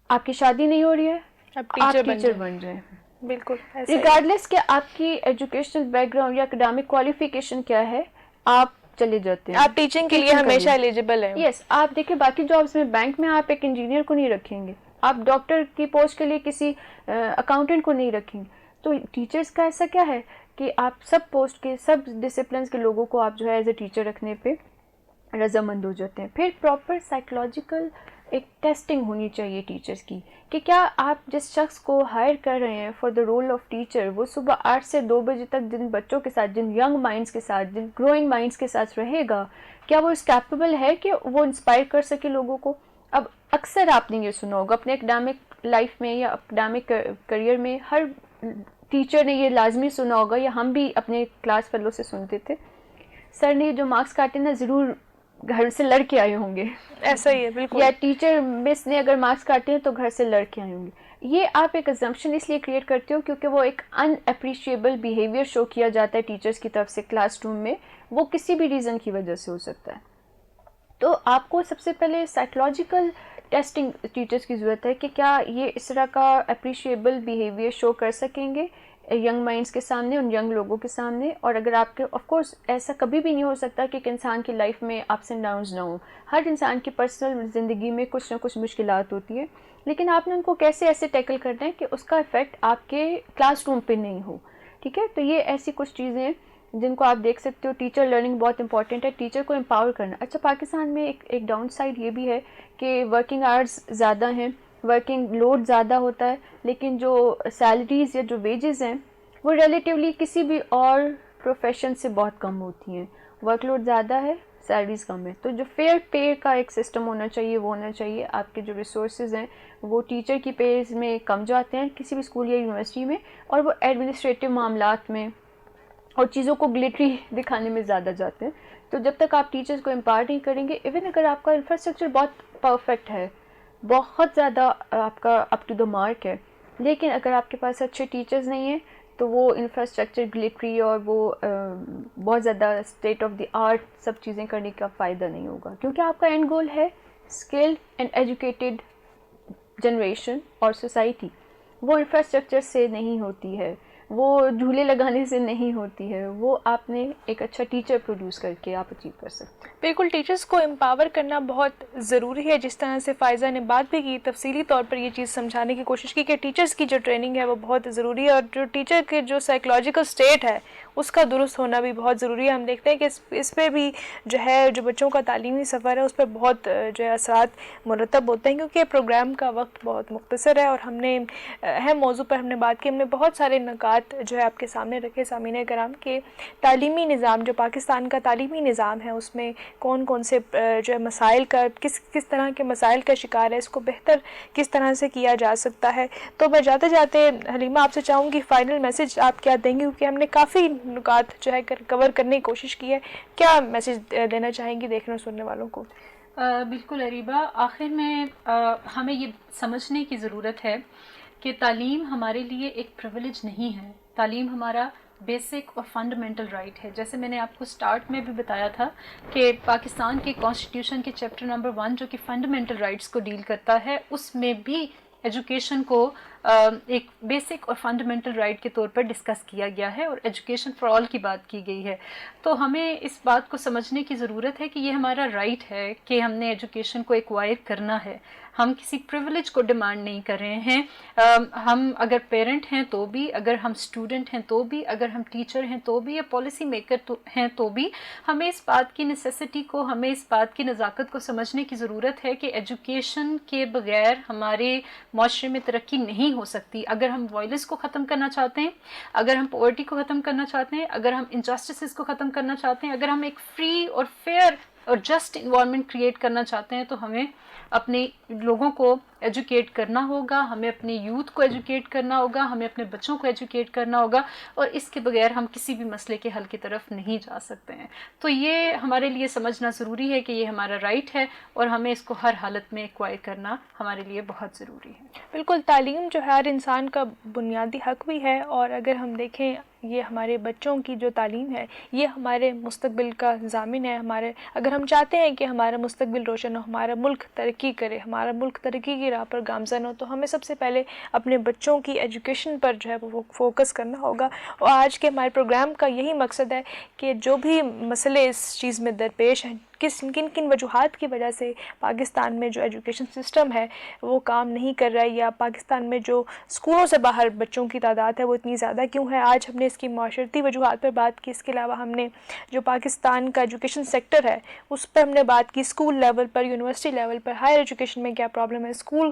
آپ کی شادی نہیں ہو رہی ہے، آپ آپ ٹیچر ٹیچر بن جائیں. بالکل ریگارڈلیس کہ آپ کی ایجوکیشنل بیک گراؤنڈ یا اکیڈمک کوالیفیکیشن کیا ہے، آپ چلے جاتے ہیں. آپ ٹیچنگ کے لیے ہمیشہ ایلیجیبل ہیں. یس، آپ دیکھیں باقی جابس میں، بینک میں آپ ایک انجینئر کو نہیں رکھیں گے، آپ ڈاکٹر کی پوسٹ کے لیے کسی اکاؤنٹنٹ کو نہیں رکھیں گے. تو ٹیچرز کا ایسا کیا ہے کہ آپ سب پوسٹ کے، سب ڈسپلنس کے لوگوں کو آپ جو ہے ایز اے ٹیچر رکھنے پہ رضامند ہو جاتے ہیں. پھر پراپر سائیکولوجیکل ایک ٹیسٹنگ ہونی چاہیے ٹیچرز کی کہ کیا آپ جس شخص کو ہائر کر رہے ہیں for the role of teacher, وہ صبح 8 سے 2 بجے تک جن بچوں کے ساتھ، جن ینگ مائنڈس کے ساتھ، جن گروئنگ مائنڈس کے ساتھ رہے گا، کیا وہ اس کیپیبل ہے کہ وہ انسپائر کر سکے لوگوں کو. اب اکثر آپ نے یہ سنا ہوگا اپنے اکیڈمک لائف میں یا اکیڈمک کریئر میں، ہر ٹیچر نے یہ لازمی سنا ہوگا یا ہم بھی اپنے کلاس فیلو سے سنتے تھے، سر نے جو مارکس کاٹے نا ضرور گھر سے لڑ کے آئے ہوں گے. ایسا ہی ہے بالکل. یا ٹیچر مس نے اگر مارکس کاٹے ہیں تو گھر سے لڑ کے آئے ہوں گے. یہ آپ ایک ازمپشن اس لیے کریٹ کرتے ہو کیونکہ وہ ایک ان اپریشیبل بیہیویئر شو کیا جاتا ہے ٹیچرز کی طرف سے کلاس روم میں، وہ کسی بھی ریزن کی وجہ سے ہو سکتا ہے. تو آپ کو سب سے پہلے سائیکولوجیکل ٹیسٹنگ ٹیچرز کی ضرورت ہے کہ کیا یہ اس طرح کا اپریشیبل بیہیویئر شو کر سکیں گے ینگ مائنڈس کے سامنے، ان ینگ لوگوں کے سامنے. اور اگر آپ کے آف کورس ایسا کبھی بھی نہیں ہو سکتا کہ ایک انسان کی لائف میں اپس اینڈ ڈاؤنز نہ ہوں، ہر انسان کی پرسنل زندگی میں کچھ نہ کچھ مشکلات ہوتی ہے، لیکن آپ نے ان کو کیسے ایسے ٹیکل کرنا ہے کہ اس کا افیکٹ آپ کے کلاس روم پہ نہیں ہو. ٹھیک ہے، تو یہ ایسی کچھ چیزیں ہیں جن کو آپ دیکھ سکتے ہو. ٹیچر لرننگ بہت امپورٹنٹ ہے، ٹیچر کو امپاور کرنا. اچھا، پاکستان میں ایک ڈاؤن سائڈ یہ بھی ہے کہ ورکنگ آورز زیادہ ہیں، ورکنگ لوڈ زیادہ ہوتا ہے، لیکن جو سیلریز یا جو ویجز ہیں وہ ریلیٹیولی کسی بھی اور پروفیشن سے بہت کم ہوتی ہیں. ورک لوڈ زیادہ ہے، سیلریز کم ہے. تو جو فیئر پے کا ایک سسٹم ہونا چاہیے وہ ہونا چاہیے. آپ کے جو ریسورسز ہیں وہ ٹیچر کی پیز میں کم جاتے ہیں کسی بھی اسکول یا یونیورسٹی میں، اور وہ ایڈمنسٹریٹو معاملات میں اور چیزوں کو گلیٹری دکھانے میں زیادہ جاتے ہیں. تو جب تک آپ ٹیچرز کو امپارٹ نہیں کریں گے، ایون اگر آپ کا انفراسٹرکچر بہت پرفیکٹ ہے، بہت زیادہ آپ کا اپ ٹو دا مارک ہے، لیکن اگر آپ کے پاس اچھے ٹیچرز نہیں ہیں تو وہ انفراسٹرکچر گلیٹری اور وہ بہت زیادہ اسٹیٹ آف دی آرٹ سب چیزیں کرنے کا فائدہ نہیں ہوگا. کیونکہ آپ کا اینڈ گول ہے اسکلڈ اینڈ ایجوکیٹڈ جنریشن اور سوسائٹی. وہ انفراسٹرکچر سے نہیں ہوتی ہے، وہ جھولے لگانے سے نہیں ہوتی ہے، وہ آپ نے ایک اچھا ٹیچر پروڈیوس کر کے آپ اچیو کر سکتے ہیں. بالکل، ٹیچرز کو امپاور کرنا بہت ضروری ہے. جس طرح سے فائزہ نے بات بھی کی، تفصیلی طور پر یہ چیز سمجھانے کی کوشش کی کہ ٹیچرز کی جو ٹریننگ ہے وہ بہت ضروری ہے، اور جو ٹیچر کے جو سائیکولوجیکل سٹیٹ ہے اس کا درست ہونا بھی بہت ضروری ہے. ہم دیکھتے ہیں کہ اس پہ بھی جو ہے جو بچوں کا تعلیمی سفر ہے اس پہ بہت جو ہے اثرات مرتب ہوتے ہیں، کیونکہ پروگرام کا وقت بہت مختصر ہے، اور ہم نے اہم موضوع پر ہم نے بات کی. ہم نے بہت سارے نکات جو ہے آپ کے سامنے رکھے سامعین کرام کے تعلیمی نظام، جو پاکستان کا تعلیمی نظام ہے اس میں کون کون سے جو ہے مسائل کا کس طرح کے مسائل کا شکار ہے، اس کو بہتر کس طرح سے کیا جا سکتا ہے. تو میں جاتے جاتے حلیمہ آپ سے چاہوں گی فائنل میسج آپ کیا دیں گی، کیونکہ ہم نے کافی نکات جو ہے کور کرنے کی کوشش کی ہے. کیا میسج دینا چاہیں گی دیکھنے اور سننے والوں کو؟ بالکل اریبہ، آخر میں ہمیں یہ سمجھنے کی ضرورت ہے کہ تعلیم ہمارے لیے ایک پریویلیج نہیں ہے. تعلیم ہمارا بیسک اور فنڈامنٹل رائٹ ہے. جیسے میں نے آپ کو سٹارٹ میں بھی بتایا تھا کہ پاکستان کے کانسٹیٹیوشن کے چیپٹر نمبر 1 جو کہ فنڈامنٹل رائٹس کو ڈیل کرتا ہے، اس میں بھی ایجوکیشن کو ایک بیسک اور فنڈامنٹل رائٹ کے طور پر ڈسکس کیا گیا ہے، اور ایجوکیشن فار آل کی بات کی گئی ہے. تو ہمیں اس بات کو سمجھنے کی ضرورت ہے کہ یہ ہمارا رائٹ ہے کہ ہم نے ایجوکیشن کو ایکوائر کرنا ہے. ہم کسی پریویلیج کو ڈیمانڈ نہیں کر رہے ہیں. ہم اگر پیرنٹ ہیں تو بھی، اگر ہم اسٹوڈنٹ ہیں تو بھی، اگر ہم ٹیچر ہیں تو بھی، یا پالیسی میکر ہیں تو بھی، ہمیں اس بات کی نیسیسٹی کو، ہمیں اس بات کی نزاکت کو سمجھنے کی ضرورت ہے کہ ایجوکیشن کے بغیر ہمارے معاشرے میں ترقی نہیں ہو سکتی. اگر ہم وائلنس کو ختم کرنا چاہتے ہیں، اگر ہم پاورٹی کو ختم کرنا چاہتے ہیں، اگر ہم انجسٹسز کو ختم کرنا چاہتے ہیں، اگر ہم ایک فری اور فیئر اور جسٹ انوائرمنٹ کریٹ کرنا چاہتے ہیں، تو ہمیں اپنے لوگوں کو ایجوکیٹ کرنا ہوگا، ہمیں اپنے یوتھ کو ایجوکیٹ کرنا ہوگا، ہمیں اپنے بچوں کو ایجوکیٹ کرنا ہوگا، اور اس کے بغیر ہم کسی بھی مسئلے کے حل کی طرف نہیں جا سکتے ہیں. تو یہ ہمارے لیے سمجھنا ضروری ہے کہ یہ ہمارا رائٹ ہے، اور ہمیں اس کو ہر حالت میں ایکوائر کرنا ہمارے لیے بہت ضروری ہے. بالکل، تعلیم جو ہے ہر انسان کا بنیادی حق بھی ہے، اور اگر ہم دیکھیں یہ ہمارے بچوں کی جو تعلیم ہے یہ ہمارے مستقبل کا ضامن ہے. اگر ہم چاہتے ہیں کہ ہمارا مستقبل روشن ہو، ہمارا ملک ترقی کرے، ہمارا ملک ترقی کی راہ پر گامزن ہو، تو ہمیں سب سے پہلے اپنے بچوں کی ایجوکیشن پر جو ہے وہ فوکس کرنا ہوگا. اور آج کے ہمارے پروگرام کا یہی مقصد ہے کہ جو بھی مسئلے اس چیز میں درپیش ہیں، کن کن وجوہات کی وجہ سے پاکستان میں جو ایجوکیشن سسٹم ہے وہ کام نہیں کر رہا ہے، یا پاکستان میں جو اسکولوں سے باہر بچوں کی تعداد ہے وہ اتنی زیادہ کیوں ہے، آج ہم نے اس کی معاشرتی وجوہات پر بات کی. اس کے علاوہ ہم نے جو پاکستان کا ایجوکیشن سیکٹر ہے اس پر ہم نے بات کی، اسکول لیول پر، یونیورسٹی لیول پر، ہائر ایجوکیشن میں کیا پرابلم ہے، اسکول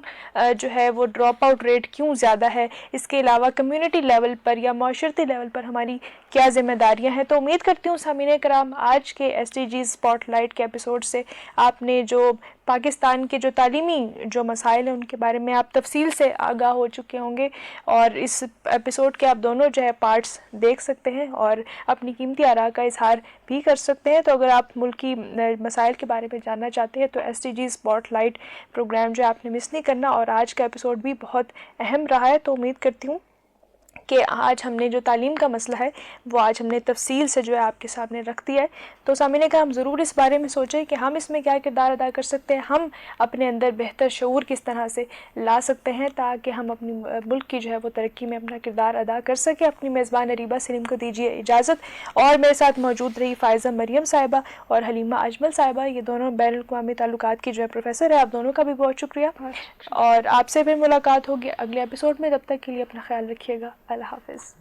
جو ہے وہ ڈراپ آؤٹ ریٹ کیوں زیادہ ہے. اس کے علاوہ کمیونٹی لیول پر یا معاشرتی لیول پر ہماری کیا ذمہ داریاں ہیں. تو امید کرتی ہوں سامعین کرام آج کے S D G spotlight کے ایپیسوڈ سے آپ نے جو پاکستان کے جو تعلیمی جو مسائل ہیں ان کے بارے میں آپ تفصیل سے آگاہ ہو چکے ہوں گے، اور اس ایپیسوڈ کے آپ دونوں جو ہے پارٹس دیکھ سکتے ہیں اور اپنی قیمتی آراء کا اظہار بھی کر سکتے ہیں. تو اگر آپ ملکی مسائل کے بارے میں جاننا چاہتے ہیں تو S D G spotlight program جو آپ نے مس نہیں کرنا، اور آج کا ایپیسوڈ بھی بہت اہم رہا ہے. تو امید کرتی ہوں کہ آج ہم نے جو تعلیم کا مسئلہ ہے وہ آج ہم نے تفصیل سے جو ہے آپ کے سامنے رکھ دیا ہے. تو سامعین کا ہم ضرور اس بارے میں سوچیں کہ ہم اس میں کیا کردار ادا کر سکتے ہیں، ہم اپنے اندر بہتر شعور کس طرح سے لا سکتے ہیں تاکہ ہم اپنی ملک کی جو ہے وہ ترقی میں اپنا کردار ادا کر سکیں. اپنی میزبان اریبہ سلیم کو دیجیے اجازت، اور میرے ساتھ موجود رہی فائزہ مریم صاحبہ اور حلیمہ اجمل صاحبہ، یہ دونوں بین الاقوامی تعلقات کی جو ہے پروفیسر ہے. آپ دونوں کا بھی بہت شکریہ، اور آپ سے پھر ملاقات ہوگی اگلے ایپیسوڈ میں. تب تک کے لیے اپنا خیال رکھیے گا. اللہ حافظ.